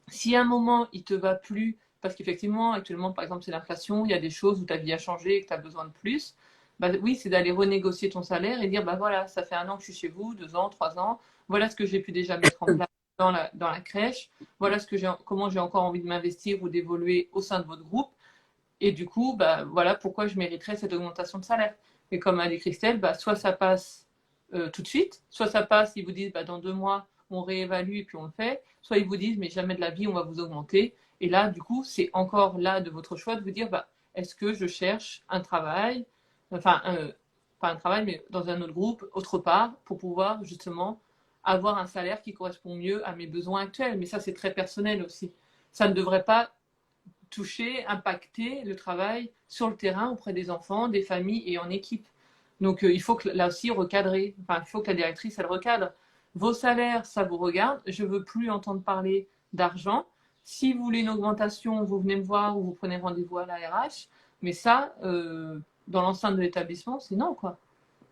Si à un moment il te va plus, parce qu'effectivement actuellement par exemple c'est l'inflation, il y a des choses où ta vie a changé et que tu as besoin de plus, bah oui, c'est d'aller renégocier ton salaire et dire bah voilà, ça fait 1 an que je suis chez vous, 2 ans, 3 ans, voilà ce que j'ai pu déjà mettre en place dans la crèche, voilà comment j'ai encore envie de m'investir ou d'évoluer au sein de votre groupe, et du coup, bah voilà pourquoi je mériterais cette augmentation de salaire. Et comme a dit Christelle, bah, soit ça passe tout de suite, soit ça passe, ils vous disent bah, dans 2 mois, on réévalue et puis on le fait, soit ils vous disent mais jamais de la vie, on va vous augmenter. Et là, du coup, c'est encore là de votre choix de vous dire bah, est-ce que je cherche un travail, enfin, pas un travail, mais dans un autre groupe, autre part, pour pouvoir justement avoir un salaire qui correspond mieux à mes besoins actuels. Mais ça, c'est très personnel aussi. Ça ne devrait pas toucher, impacter le travail sur le terrain auprès des enfants, des familles et en équipe. Donc il faut que là aussi recadrer, enfin il faut que la directrice elle recadre. Vos salaires, ça vous regarde, je ne veux plus entendre parler d'argent. Si vous voulez une augmentation, vous venez me voir ou vous prenez rendez-vous à la RH. Mais ça, dans l'enceinte de l'établissement, c'est non quoi.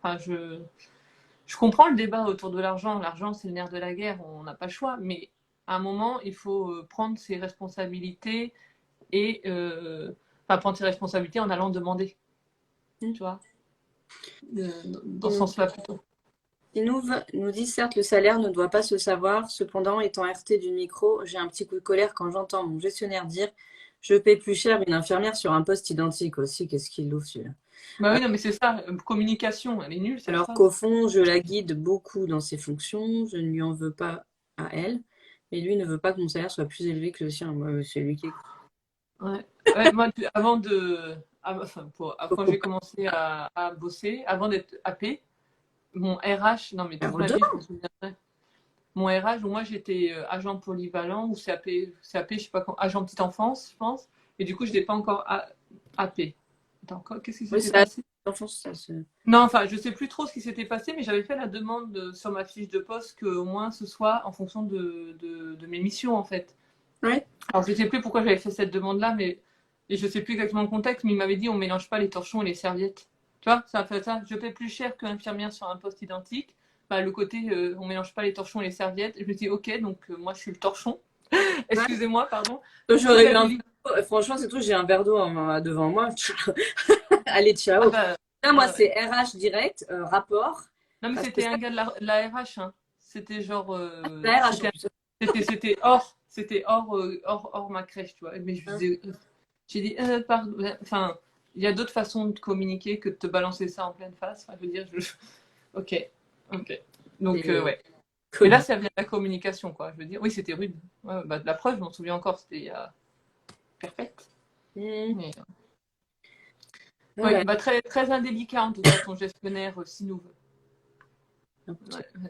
Enfin, je comprends le débat autour de l'argent. L'argent, c'est le nerf de la guerre, on n'a pas le choix. Mais à un moment, il faut prendre ses responsabilités et enfin, prendre ses responsabilités en allant demander, tu vois, dans ce sens-là plutôt. Nous dit certes, le salaire ne doit pas se savoir. Cependant, étant RT du micro, j'ai un petit coup de colère quand j'entends mon gestionnaire dire je paie plus cher une infirmière sur un poste identique aussi. Qu'est-ce qu'il l'ouvre celui-là? Bah oui, non, mais c'est ça, communication, elle est nulle cette Alors phrase. qu'au fond, je la guide beaucoup dans ses fonctions. Je ne lui en veux pas à elle. Mais lui ne veut pas que mon salaire soit plus élevé que le sien. Moi, c'est lui qui est. Ouais. Ouais, moi, avant de. Enfin, quand j'ai commencé à bosser, avant d'être AP, mon RH, non mais toute ma vie, je me souviendrai. mon RH où moi j'étais agent polyvalent ou CAP, je sais pas quand, agent petite enfance, je pense. Et du coup, je n'étais pas encore AP. Attends, qu'est-ce qui Oui, s'était ça, passé? l'enfance, ça se. Non, enfin, je sais plus trop ce qui s'était passé, mais j'avais fait la demande sur ma fiche de poste que au moins ce soit en fonction de mes missions en fait. Ouais. Alors, je sais plus pourquoi j'avais fait cette demande-là, mais et je sais plus exactement le contexte, mais il m'avait dit on mélange pas les torchons et les serviettes. Tu vois, ça fait ça. Je paie plus cher qu'une infirmière sur un poste identique. Bah, le côté on mélange pas les torchons et les serviettes. Je me dis ok, donc moi je suis le torchon. Ouais. Excusez-moi, pardon. Donc, Toute j'aurais la eu un délit. verre d'eau. Franchement, c'est tout, j'ai un verre d'eau devant moi. Allez, Ah ciao. bah, Là, moi, ouais, ouais. c'est RH direct, rapport. Non mais Parce que c'était ça, un gars de la RH. Hein. C'était genre, c'est la RH en plus. c'était hors ma crèche, tu vois. Mais Hein. j'ai dit, pardon. Enfin, il y a d'autres façons de communiquer que de te balancer ça en pleine face. Enfin, je veux dire, ok, ok. Donc, C'est ouais. Mais là, connu. ça vient de la communication, quoi. Je veux dire, oui, c'était rude. Ouais, bah, de la preuve, je m'en souviens encore, c'était il y a perfect. Mmh. Mais, oui, Ouais. bah, très, très indélicat, en tout cas, ton gestionnaire, si nous veut. Ouais, ouais,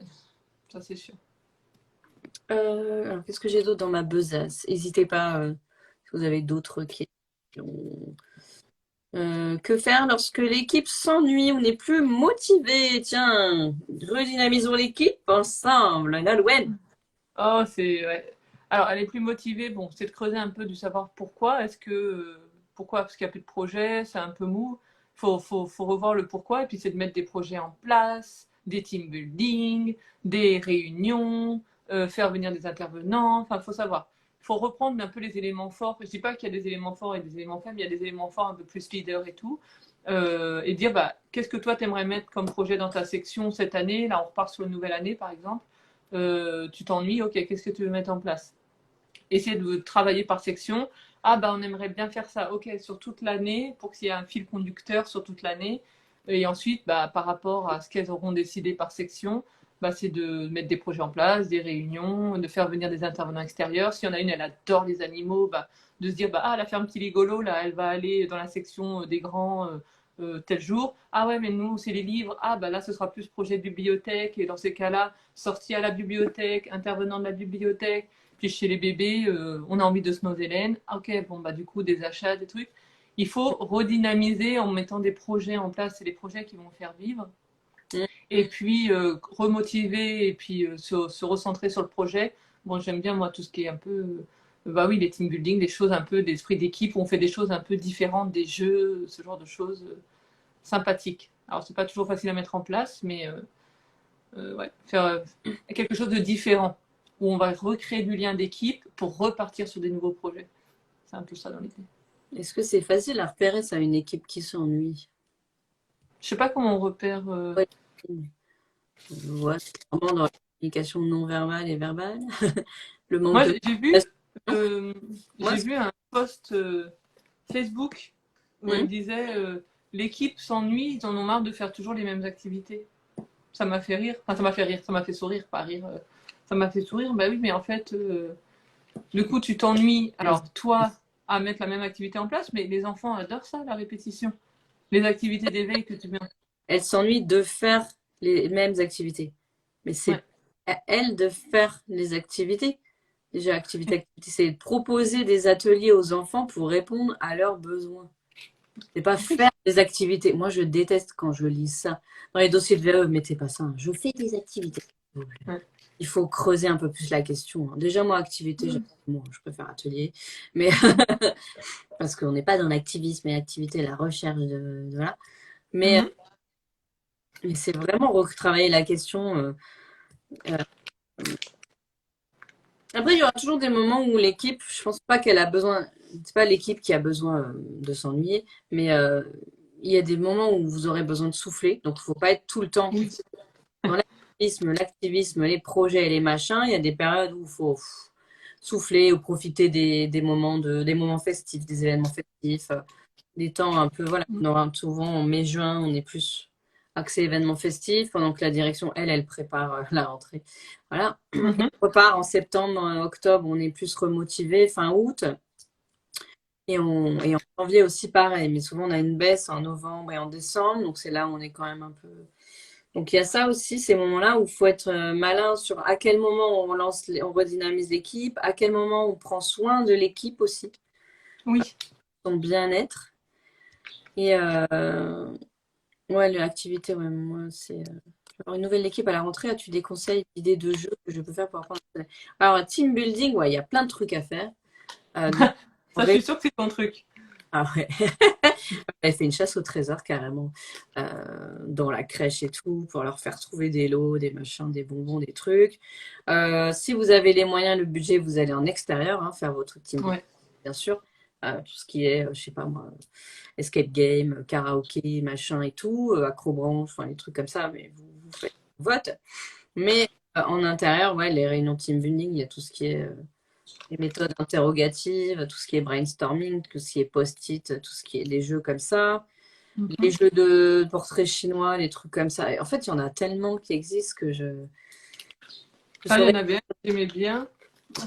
ça, c'est sûr. Alors, qu'est-ce que j'ai d'autre dans ma besace? N'hésitez pas si vous avez d'autres questions. Que faire lorsque l'équipe s'ennuie ou n'est plus motivée? Tiens, redynamisons l'équipe ensemble. Nolwenn. Oh, c'est. Ouais. Alors, elle est plus motivée. Bon, c'est de creuser un peu, du savoir pourquoi. Pourquoi? Parce qu'il n'y a plus de projet, c'est un peu mou. Faut revoir le pourquoi. Et puis, c'est de mettre des projets en place, des team building, des réunions, faire venir des intervenants. Enfin, il faut savoir. Il faut reprendre un peu les éléments forts. Je ne dis pas qu'il y a des éléments forts et des éléments faibles, il y a des éléments forts un peu plus leader et tout. Et dire, bah, qu'est-ce que toi, tu aimerais mettre comme projet dans ta section cette année? Là, on repart sur une nouvelle année, par exemple. Tu t'ennuies, ok, qu'est-ce que tu veux mettre en place? Essayer de travailler par section. Ah bah on aimerait bien faire ça, ok, sur toute l'année, pour qu'il y ait un fil conducteur sur toute l'année. Et ensuite, bah, par rapport à ce qu'elles auront décidé par section, bah, c'est de mettre des projets en place, des réunions, de faire venir des intervenants extérieurs. S'il y en a une, elle adore les animaux, bah, de se dire, bah, ah, la ferme petit rigolo, là, elle va aller dans la section des grands tel jour. Ah ouais, mais nous, c'est les livres. Ah bah là, ce sera plus projet de bibliothèque. Et dans ces cas-là, sortie à la bibliothèque, intervenant de la bibliothèque. Puis chez les bébés, on a envie de Snowzellen. Ah, ok, bon, bah du coup, des achats, des trucs. Il faut redynamiser en mettant des projets en place. C'est les projets qui vont faire vivre. Mmh. Et puis, remotiver et puis se recentrer sur le projet. Bon, j'aime bien, moi, tout ce qui est un peu. Bah oui, les team building, des choses un peu d'esprit d'équipe où on fait des choses un peu différentes, des jeux, ce genre de choses sympathiques. Alors, c'est pas toujours facile à mettre en place, mais ouais, faire quelque chose de différent où on va recréer du lien d'équipe pour repartir sur des nouveaux projets. C'est un peu ça dans l'idée. Est-ce que c'est facile à repérer ça, une équipe qui s'ennuie? Je sais pas comment on repère. Ouais. Je vois, c'est vraiment dans la communication non verbale et verbale. Le manque Moi, de j'ai vu, communication. euh, Moi, j'ai vu un post Facebook où elle mmh. disait l'équipe s'ennuie, ils en ont marre de faire toujours les mêmes activités. Ça m'a fait rire. Enfin, ça m'a fait rire, ça m'a fait sourire, pas rire. Ça m'a fait sourire. Bah oui, mais en fait, du coup, tu t'ennuies. Alors, toi, à mettre la même activité en place, mais les enfants adorent ça, la répétition. Les activités d'éveil que tu mets en place. Elle s'ennuie de faire les mêmes activités. Mais c'est Ouais. à elle de faire les activités. Déjà, activité, c'est de proposer des ateliers aux enfants pour répondre à leurs besoins. C'est pas Oui. faire des activités. Moi, je déteste quand je lis ça. Dans les dossiers de VAE, mettez pas ça, hein. Je fais des activités. Ouais. Il faut creuser un peu plus la question, hein. Déjà, moi, activité, bon, je préfère atelier. Mais parce qu'on n'est pas dans l'activisme et l'activité, la recherche voilà. Mais, Mhm. mais c'est vraiment retravailler la question. Euh, Après, il y aura toujours des moments où l'équipe, je pense pas qu'elle a besoin, c'est pas l'équipe qui a besoin de s'ennuyer, mais il y a des moments où vous aurez besoin de souffler. Donc, il faut pas être tout le temps Oui. dans l'activisme, les projets et les machins. Il y a des périodes où il faut souffler ou profiter des moments festifs, des événements festifs, des temps un peu, voilà. On aura souvent en mai-juin, on est plus axé événements festifs, pendant que la direction, elle prépare la rentrée. Voilà. Mhm. On repart en septembre, en octobre, on est plus remotivé, fin août. Et en janvier aussi, pareil. Mais souvent, on a une baisse en novembre et en décembre. Donc, c'est là où on est quand même un peu Donc il y a ça aussi, ces moments-là où il faut être malin sur à quel moment on relance, on redynamise l'équipe, à quel moment on prend soin de l'équipe aussi, Oui, son bien-être. Et ouais, l'activité, ouais, moi, c'est alors, une nouvelle équipe à la rentrée. As-tu des conseils, idées de jeux que je peux faire pour apprendre à connaître? Alors, team building, ouais, il y a plein de trucs à faire. Déjà, ça, je suis sûre que c'est ton truc. ah ouais. Elle fait une chasse au trésor carrément dans la crèche et tout pour leur faire trouver des lots, des machins, des bonbons, des trucs. Si vous avez les moyens, le budget, vous allez en extérieur hein, faire votre team building, Ouais. bien sûr. Tout ce qui est, je sais pas moi, escape game, karaoké, machin et tout, acrobranche, enfin les trucs comme ça, mais vous faites votre vote. Mais en intérieur, ouais, les réunions team building, il y a tout ce qui est les méthodes interrogatives, tout ce qui est brainstorming, tout ce qui est post-it, tout ce qui est les jeux comme ça, les Mhm. jeux de portraits chinois, les trucs comme ça. Et en fait, il y en a tellement qui existent que je Ah, il y saurais en avait un que j'aimais bien.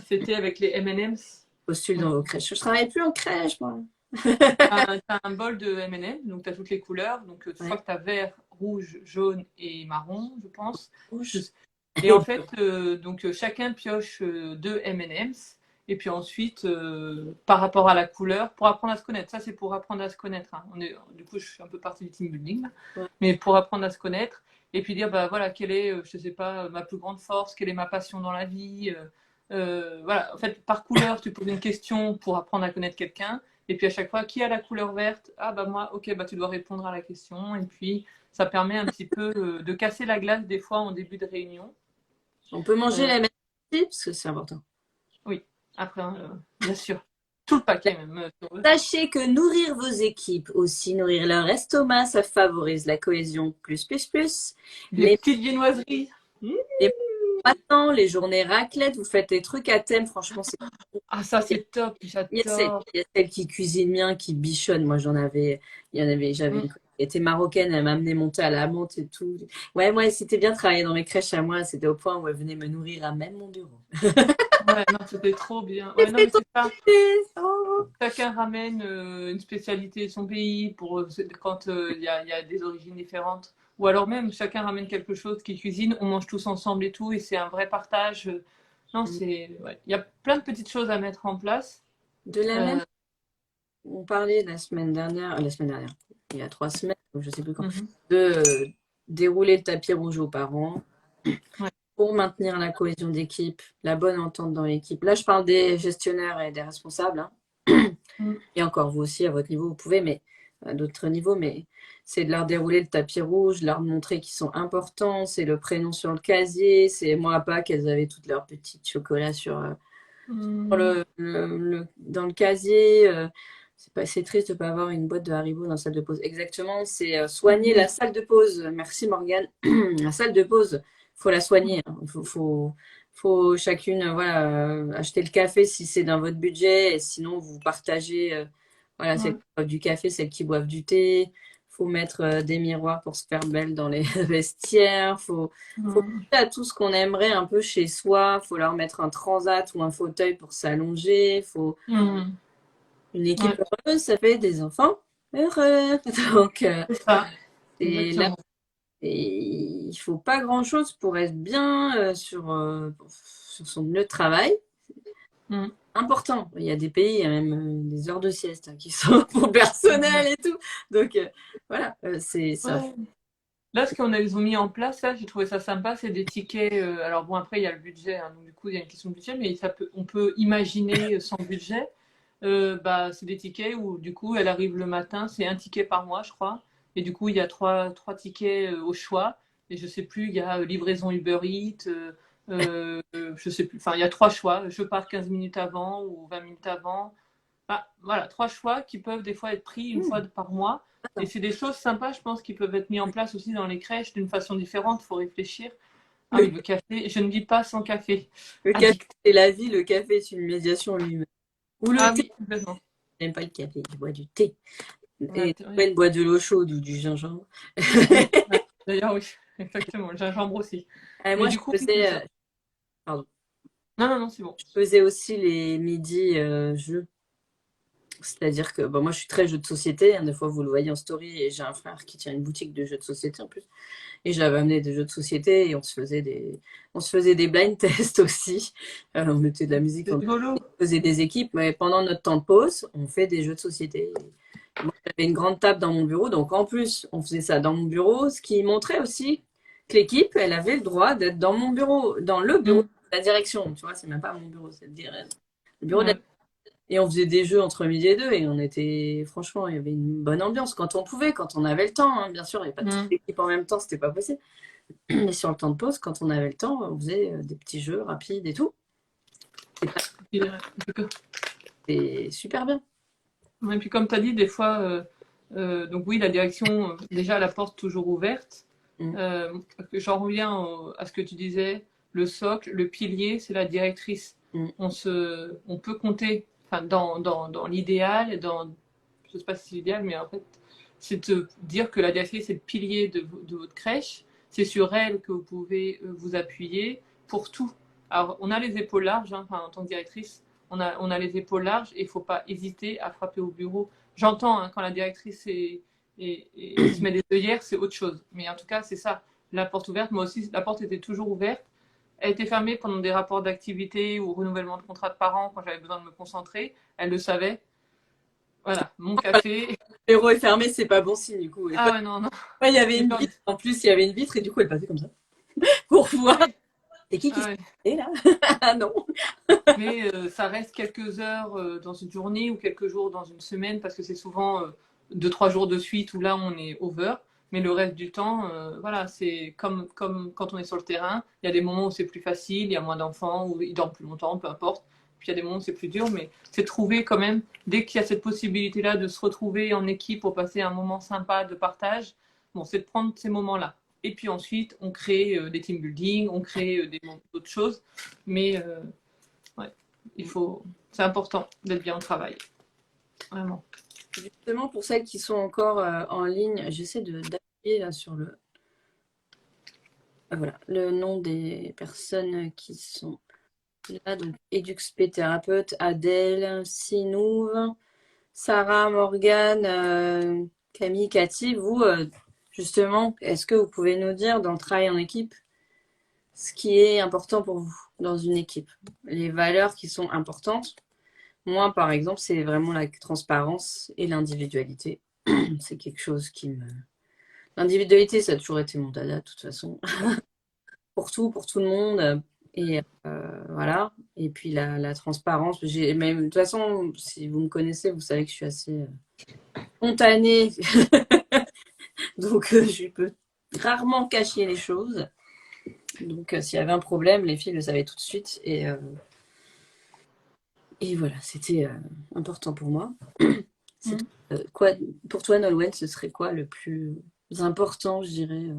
C'était avec les M&M's. postuler dans vos crèches. Je travaille plus en crèche, moi. T'as un bol de M&M's, donc tu as toutes les couleurs. Donc, je crois Ouais. que tu as vert, rouge, jaune et marron, je pense. Je- Rouge. Et en fait, chacun pioche deux M&M's. Et puis ensuite, par rapport à la couleur, pour apprendre à se connaître. Ça, c'est pour apprendre à se connaître. Hein. Du coup, je suis un peu partie du team building. Là. Ouais. Mais pour apprendre à se connaître. Et puis dire, bah voilà, quelle est, je sais pas, ma plus grande force, quelle est ma passion dans la vie. Voilà, en fait, par couleur, tu poses une question pour apprendre à connaître quelqu'un. Et puis à chaque fois, qui a la couleur verte? Ah bah moi, ok, bah tu dois répondre à la question. Et puis ça permet un petit peu de casser la glace des fois en début de réunion. On peut manger Euh, la même chose parce que c'est important. oui, après, bien sûr, tout le paquet même. Sachez que nourrir vos équipes, aussi nourrir leur estomac, ça favorise la cohésion plus plus plus. Les Les, petites viennoiseries. Mmh. les matins, les journées raclette, vous faites des trucs à thème, franchement, c'est Ah ça c'est top, j'adore. il y a celle qui cuisine bien, qui bichonne. Moi, j'avais Mmh. une collègue qui était marocaine, elle m'a amené monter à la menthe et tout. Ouais, moi, c'était bien travaillé dans mes crèches à moi. C'était au point où elle venait me nourrir à même mon bureau. Ouais, non, c'était trop bien. J'ai Ouais, non, fait mais ton c'est ça. idée. Oh. Chacun ramène une spécialité de son pays pour quand il y a des origines différentes. Ou alors même chacun ramène quelque chose qui cuisine, on mange tous ensemble et tout, et c'est un vrai partage. Non, ouais. Il y a plein de petites choses à mettre en place. De la même, Euh, on parlait la semaine dernière, il y a 3 semaines, je sais plus quand, mhm. de dérouler le tapis rouge aux parents Ouais. pour maintenir la cohésion d'équipe, la bonne entente dans l'équipe. Là, je parle des gestionnaires et des responsables, hein. Mm. Et encore, vous aussi, à votre niveau, vous pouvez, mais à d'autres niveaux, mais c'est de leur dérouler le tapis rouge, leur montrer qu'ils sont importants, c'est le prénom sur le casier, c'est moi à Pâques, elles avaient toutes leurs petites chocolats sur Mm. dans le casier. C'est triste de ne pas avoir une boîte de Haribo dans la salle de pause. Exactement, c'est soigner la salle de pause. Merci Morgane. La salle de pause, faut la soigner. Hein. Faut chacune voilà, acheter le café si c'est dans votre budget. Et sinon, vous partagez voilà, celles Ouais. qui boivent du café, celles qui boivent du thé. Faut mettre des miroirs pour se faire belle dans les vestiaires. Faut Mm. penser à tout ce qu'on aimerait un peu chez soi. Faut leur mettre un transat ou un fauteuil pour s'allonger. Faut Mm. une équipe Ouais, heureuse, ça fait des enfants heureux. Donc c'est ça, et là, exactement. il faut pas grand-chose pour être bien sur son lieu de travail. Mm. Important. Il y a des pays, il y a même des heures de sieste hein, qui sont pour le personnel et tout. Donc voilà, c'est ça. Ouais. Là, ils ont mis en place, là, j'ai trouvé ça sympa, c'est des tickets. Alors bon, après, il y a le budget, hein, donc du coup, il y a une question de budget, mais on peut imaginer sans budget. Bah, c'est des tickets où du coup, elle arrive le matin, c'est un ticket par mois, je crois. Et du coup, il y a trois tickets au choix. Et je sais plus, il y a livraison Uber Eats, je sais plus. Enfin, il y a trois choix. Je pars 15 minutes avant ou 20 minutes avant. Bah, voilà, trois choix qui peuvent des fois être pris une fois par mois. Et c'est des choses sympas, je pense, qui peuvent être mis en place aussi dans les crèches d'une façon différente. Il faut réfléchir. Ah Le, oui, le café, je ne vis pas sans café. le café, Addict. c'est la vie. Le café, c'est une médiation lui-même. Ou le Ah thé. oui, complètement. J'aime pas le café, je bois du thé. Ouais, Et oui. Gwen boit de l'eau chaude ou du gingembre. Oui, ouais. D'ailleurs, oui, exactement. Le gingembre aussi. Mais Moi, du coup, oui, c'est ça. pardon, Non, non, non, c'est bon. je faisais aussi les midis jeux. C'est-à-dire que moi, je suis très jeu de société. Hein, des fois, vous le voyez en story, et j'ai un frère qui tient une boutique de jeux de société en plus. Et je l'avais amené des jeux de société et on se faisait des blind tests aussi. On mettait de la musique, C'est on rigolo. faisait des équipes, mais pendant notre temps de pause, on fait des jeux de société. Et moi, j'avais une grande table dans mon bureau, donc en plus, on faisait ça dans mon bureau, ce qui montrait aussi que l'équipe, elle avait le droit d'être dans mon bureau, dans le bureau Mm. de la direction. Tu vois, c'est même pas mon bureau, c'est le bureau de la. Ouais. Et on faisait des jeux entre midi et deux et on était, franchement, il y avait une bonne ambiance quand on pouvait, quand on avait le temps. Hein. Bien sûr, il n'y avait pas toute Mm. l'équipe en même temps, c'était pas possible. Mais sur le temps de pause, quand on avait le temps, on faisait des petits jeux rapides et tout. C'était super bien. Et puis comme tu as dit, des fois, donc oui, la direction, déjà la porte toujours ouverte. Mm. J'en reviens à ce que tu disais, le socle, le pilier, c'est la directrice. Mm. On peut compter, enfin, dans l'idéal, je ne sais pas si c'est l'idéal, mais en fait, c'est de dire que la directrice est le pilier de votre crèche. C'est sur elle que vous pouvez vous appuyer pour tout. Alors, on a les épaules larges, hein, enfin, en tant que directrice, on a les épaules larges et il ne faut pas hésiter à frapper au bureau. J'entends hein, quand la directrice se met des œillères, c'est autre chose. Mais en tout cas, c'est ça, la porte ouverte. Moi aussi, la porte était toujours ouverte. Elle était fermée pendant des rapports d'activité ou renouvellement de contrat de parents quand j'avais besoin de me concentrer. Elle le savait. Voilà, mon café. Le bureau est fermé, c'est pas bon signe du coup. Ah ouais, non, non. Ouais, il y avait une vitre. En plus, il y avait une vitre et du coup, elle passait comme ça pour voir. C'est qui Ah se ouais. fait là? Ah non. Mais ça reste quelques heures dans une journée ou quelques jours dans une semaine parce que c'est souvent 2-3 jours de suite où là on est over. Mais le reste du temps, voilà, c'est comme quand on est sur le terrain. Il y a des moments où c'est plus facile, il y a moins d'enfants, où ils dorment plus longtemps, peu importe. Puis il y a des moments où c'est plus dur, mais c'est trouver quand même, dès qu'il y a cette possibilité-là de se retrouver en équipe pour passer un moment sympa de partage, bon, c'est de prendre ces moments-là. Et puis ensuite, on crée des team building, on crée d'autres choses. Mais ouais, c'est important d'être bien au travail. Vraiment. Justement, pour celles qui sont encore en ligne, j'essaie d'appuyer là sur voilà, le nom des personnes qui sont là. Donc, EduxP thérapeute, Adèle, Sinouv, Sarah, Morgane, Camille, Cathy. Vous, justement, est-ce que vous pouvez nous dire dans le travail en équipe ce qui est important pour vous dans une équipe? Les valeurs qui sont importantes. Moi, par exemple, c'est vraiment la transparence et l'individualité. C'est quelque chose qui me. L'individualité, ça a toujours été mon dada, de toute façon. Pour tout le monde. Et voilà. Et puis la transparence. Même, de toute façon, si vous me connaissez, vous savez que je suis assez spontanée. Donc, je peux rarement cacher les choses. Donc, s'il y avait un problème, les filles le savaient tout de suite. Et voilà, c'était important pour moi. Quoi, pour toi, Nolwenn, ce serait quoi le plus important, je dirais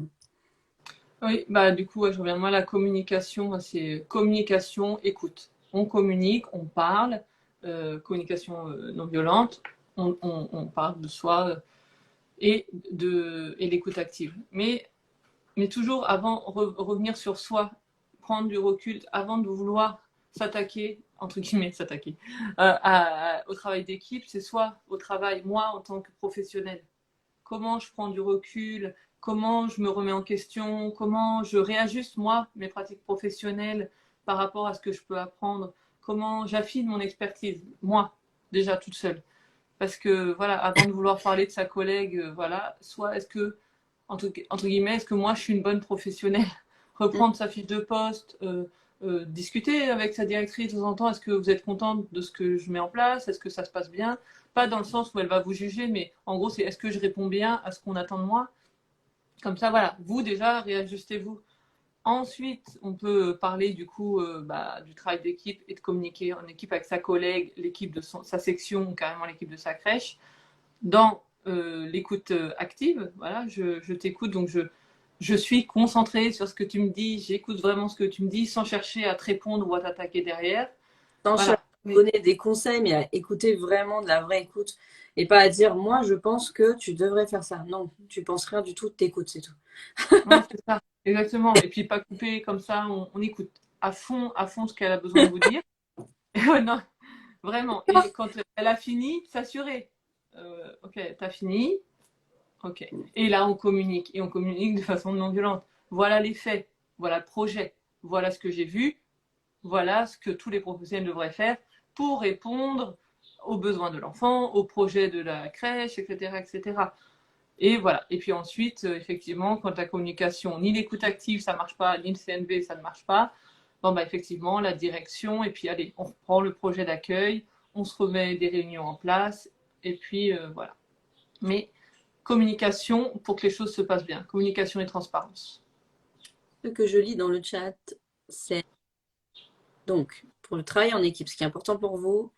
Oui, bah du coup, ouais, je reviens moi la communication, c'est communication, écoute. On communique, on parle, communication non violente, on parle de soi et l'écoute active. Mais toujours avant revenir sur soi, prendre du recul avant de vouloir s'attaquer, entre guillemets, s'attaquer au travail d'équipe, c'est soit au travail, moi en tant que professionnel. Comment je prends du recul, comment je me remets en question, comment je réajuste moi mes pratiques professionnelles par rapport à ce que je peux apprendre, comment j'affine mon expertise, moi, déjà toute seule. Parce que voilà, avant de vouloir parler de sa collègue, voilà, soit est-ce que, entre guillemets, est-ce que moi je suis une bonne professionnelle? Reprendre sa fiche de poste, discuter avec sa directrice de temps en temps, est-ce que vous êtes contente de ce que je mets en place? Est-ce que ça se passe bien? Pas dans le sens où elle va vous juger, mais en gros, c'est est-ce que je réponds bien à ce qu'on attend de moi? Comme ça, voilà, vous déjà, réajustez-vous. Ensuite, on peut parler du coup du travail d'équipe et de communiquer en équipe avec sa collègue, l'équipe de sa section ou carrément l'équipe de sa crèche. Dans l'écoute active, voilà, je t'écoute, donc je suis concentrée sur ce que tu me dis, j'écoute vraiment ce que tu me dis sans chercher à te répondre ou à t'attaquer derrière. Sans Voilà. donner des conseils, mais à écouter vraiment de la vraie écoute. Et pas à dire, moi, je pense que tu devrais faire ça. Non, tu penses rien du tout, t'écoutes, c'est tout. Ouais, c'est ça, exactement. Et puis pas couper comme ça, on écoute à fond ce qu'elle a besoin de vous dire. Non, Vraiment. Et quand elle a fini, s'assurer. Ok, t'as fini. Ok. Et là, on communique. Et on communique de façon non violente. Voilà les faits. Voilà le projet. Voilà ce que j'ai vu. Voilà ce que tous les professionnels devraient faire pour répondre aux besoins de l'enfant, au projet de la crèche, etc., etc. Et voilà. Et puis ensuite, effectivement, quand la communication, ni l'écoute active, ça marche pas, ni le CNV, ça ne marche pas, bon, bah, effectivement, la direction, et puis allez, on reprend le projet d'accueil, on se remet des réunions en place, et puis voilà. Mais communication pour que les choses se passent bien. Communication et transparence. Ce que je lis dans le chat, c'est donc pour le travail en équipe, ce qui est important pour vous.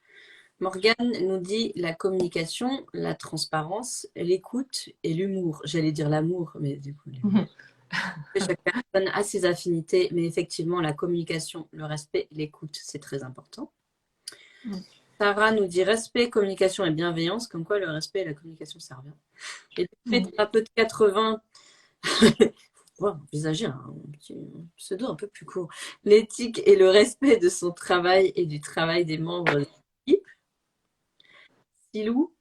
Morgane nous dit la communication, la transparence, l'écoute et l'humour. J'allais dire l'amour, mais du coup, l'humour. Chaque personne a ses affinités, mais effectivement, la communication, le respect, l'écoute, c'est très important. Sarah nous dit respect, communication et bienveillance, comme quoi le respect et la communication, ça revient. Et le thérapeute 80, faut envisager un petit pseudo un peu plus court. L'éthique et le respect de son travail et du travail des membres de l'équipe. Silou,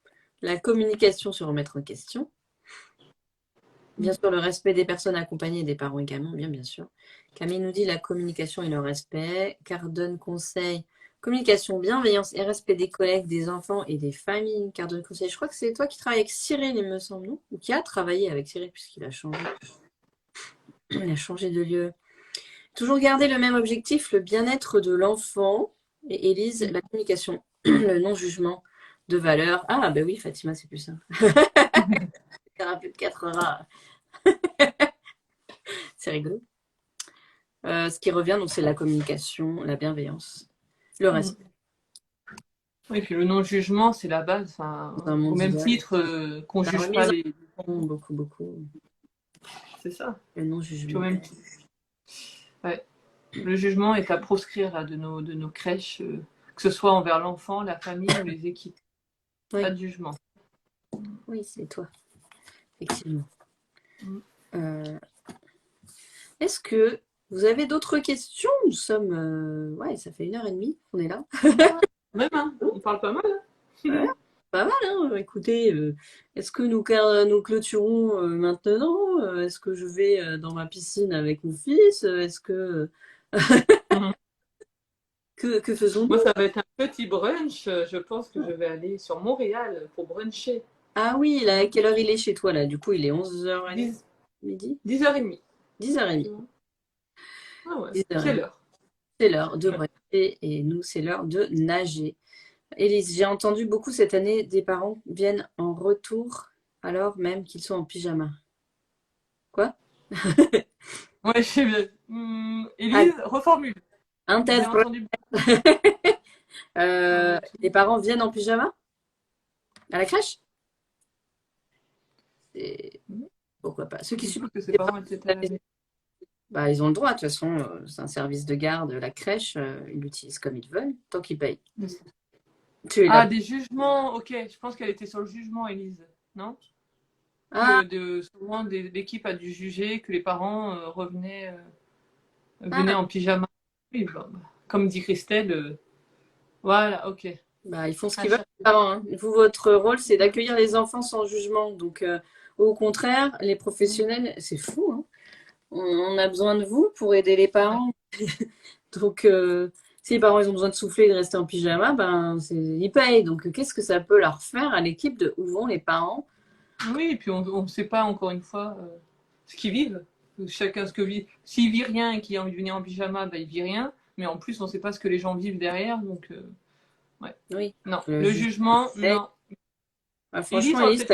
la communication se remettre en question. Bien sûr, le respect des personnes accompagnées et des parents également, bien sûr. Camille nous dit la communication et le respect. Cardone conseil, communication, bienveillance et respect des collègues, des enfants et des familles. Cardone conseil, je crois que c'est toi qui travailles avec Cyril, il me semble, non? Ou qui a travaillé avec Cyril puisqu'il a changé. Il a changé de lieu. Toujours garder le même objectif, le bien-être de l'enfant. Et Élise, la communication, le non-jugement de valeur. Ah, ben oui, Fatima, c'est plus ça. Thérapeute 4 heures. C'est rigolo. Ce qui revient, donc, c'est la communication, la bienveillance, le respect. Oui, puis le non-jugement, c'est la base. Enfin, au même titre qu'on ne juge pas les... Beaucoup. C'est ça. Le non-jugement. Même... Ouais. Le jugement est à proscrire là, de nos crèches, que ce soit envers l'enfant, la famille ou les équipes. Oui. Pas de jugement. Oui, c'est toi. Effectivement. Est-ce que vous avez d'autres questions? Nous sommes... Ouais, ça fait 1h30 qu'on est là. Même, hein, on parle pas mal. Hein. Ouais, pas mal, hein. Écoutez, est-ce que nous clôturons maintenant? Est-ce que je vais dans ma piscine avec mon fils? Est-ce que... que faisons-nous? Moi, ça va être un petit brunch. Je pense que je vais aller sur Montréal pour bruncher. Ah oui, là, à quelle heure il est chez toi, là? Du coup, il est 11h30 midi? 10h30. 10h30. Ah ouais, 10h30. c'est l'heure. C'est l'heure de bruncher et nous, c'est l'heure de nager. Élise, j'ai entendu beaucoup cette année, des parents viennent en retour alors même qu'ils sont en pyjama. Quoi? Ouais, je sais bien. Élise, reformule. J'ai entendu... les parents viennent en pyjama à la crèche? Pourquoi pas? Ceux qui supportent que ses parents étaient bah, ils ont le droit, de toute façon, c'est un service de garde, la crèche, ils l'utilisent comme ils veulent, tant qu'ils payent. Des jugements, ok, je pense qu'elle était sur le jugement, Élise, non? Souvent, l'équipe a dû juger que les parents venaient en pyjama. Oui, comme dit Christelle, voilà, ok. Bah, ils font ce qu'ils veulent, les parents. Hein. Vous, votre rôle, c'est d'accueillir les enfants sans jugement. Donc, au contraire, les professionnels, c'est fou, hein. On a besoin de vous pour aider les parents. Donc, si les parents ils ont besoin de souffler et de rester en pyjama, ils payent. Donc, qu'est-ce que ça peut leur faire à l'équipe de où vont les parents? Oui, et puis on ne sait pas, encore une fois, ce qu'ils vivent. Chacun ce que vit. S'il vit rien et qu'il a envie de venir en pyjama, il vit rien. Mais en plus, on ne sait pas ce que les gens vivent derrière. Donc, ouais. Oui. Non, le jugement, non. Bah, franchement, Élise,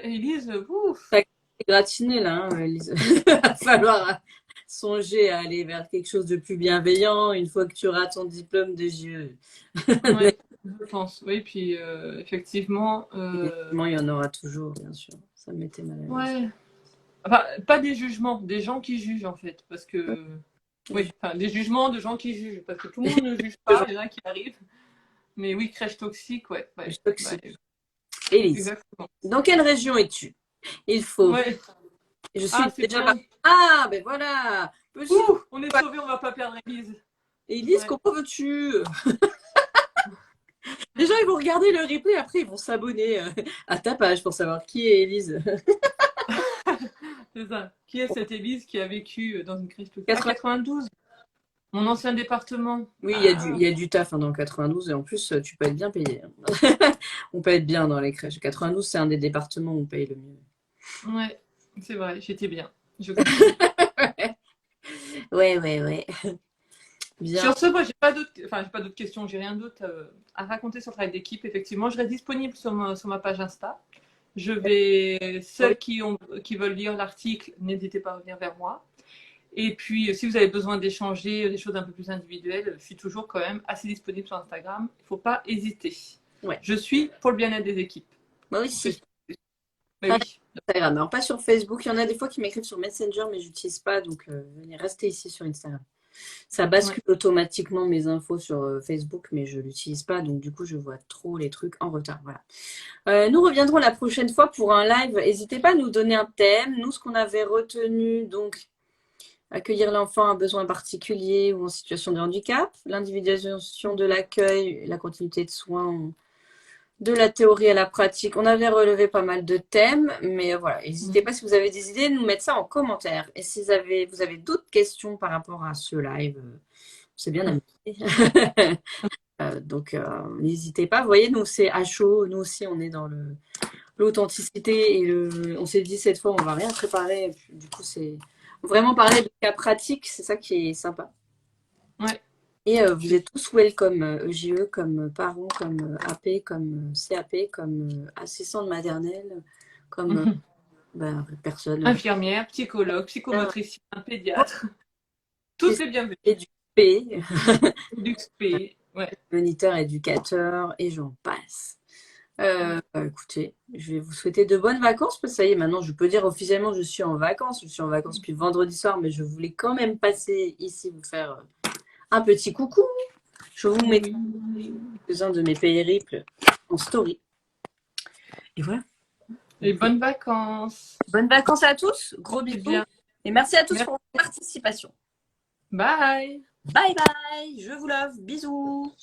Élise, ouf. T'as gratiné là, hein, Élise. Il va falloir songer à aller vers quelque chose de plus bienveillant une fois que tu auras ton diplôme de JE. Ouais, je pense. Oui, puis effectivement. Effectivement, il y en aura toujours, bien sûr. Ça me mettait mal à l'aise. Ouais. Enfin, pas des jugements, des gens qui jugent en fait. Parce que. Oui, enfin, des jugements de gens qui jugent. Parce que tout le monde ne juge pas, il y en a qui arrivent. Mais oui, crèche toxique, ouais. Crèche toxique. Élise, exactement. Dans quelle région es-tu? Il faut. Ouais. Je suis déjà partie. Ah, ben voilà. Ouh, on est sauvés, on va pas perdre Élise. Élise, comment veux-tu? Les gens, ils vont regarder le replay, après, ils vont s'abonner à ta page pour savoir qui est Élise. C'est ça. Qui est cette Élise qui a vécu dans une crèche toute... Ah, 80. 92, mon ancien département. Oui, Ah, il y a du taf dans le 92 et en plus, tu peux être bien payé. On peut être bien dans les crèches. 92, c'est un des départements où on paye le mieux. ouais, c'est vrai, j'étais bien. Je confirme. Ouais. Bien. Sur ce, moi, j'ai pas d'autres questions, j'ai rien d'autre à raconter sur le travail d'équipe. Effectivement, je reste disponible sur ma page Insta. Ceux qui veulent lire l'article, n'hésitez pas à revenir vers moi. Et puis, si vous avez besoin d'échanger des choses un peu plus individuelles, je suis toujours quand même assez disponible sur Instagram. Il ne faut pas hésiter. Ouais. Je suis pour le bien-être des équipes. Moi aussi. Mais oui. Instagram, alors pas sur Facebook. Il y en a des fois qui m'écrivent sur Messenger, mais j'utilise pas, donc venez rester ici sur Instagram. Ça bascule automatiquement mes infos sur Facebook, mais je l'utilise pas, donc du coup je vois trop les trucs en retard. Voilà. Nous reviendrons la prochaine fois pour un live. N'hésitez pas à nous donner un thème. Nous, ce qu'on avait retenu, donc accueillir l'enfant à besoin particulier ou en situation de handicap, l'individualisation de l'accueil, la continuité de soins, de la théorie à la pratique. On avait relevé pas mal de thèmes, mais voilà, n'hésitez pas si vous avez des idées, de nous mettre ça en commentaire. Et si vous avez d'autres questions par rapport à ce live, c'est bien amusé. Donc, n'hésitez pas. Vous voyez, nous, c'est à chaud. Nous aussi, on est dans l'authenticité. On s'est dit, cette fois, on va rien préparer. Du coup, c'est vraiment parler de cas pratiques. C'est ça qui est sympa. Ouais. Et vous êtes tous welcome, EJE, comme parents, comme AP, comme CAP, comme assistant de maternelle, comme personne. Infirmière, psychologue, psychomotricien, pédiatre. Tous les bienvenus. Et du P, Du XP. Ouais. moniteur, éducateur, et j'en passe. Écoutez, je vais vous souhaiter de bonnes vacances, parce que ça y est, maintenant je peux dire officiellement je suis en vacances. Je suis en vacances depuis vendredi soir, mais je voulais quand même passer ici vous faire un petit coucou. Je vous mets quelques-uns de mes périples en story. Et voilà. Et bonnes vacances. Bonnes vacances à tous, gros bisous. Bien. Et merci à tous pour votre participation. Bye. Bye bye, je vous love, bisous.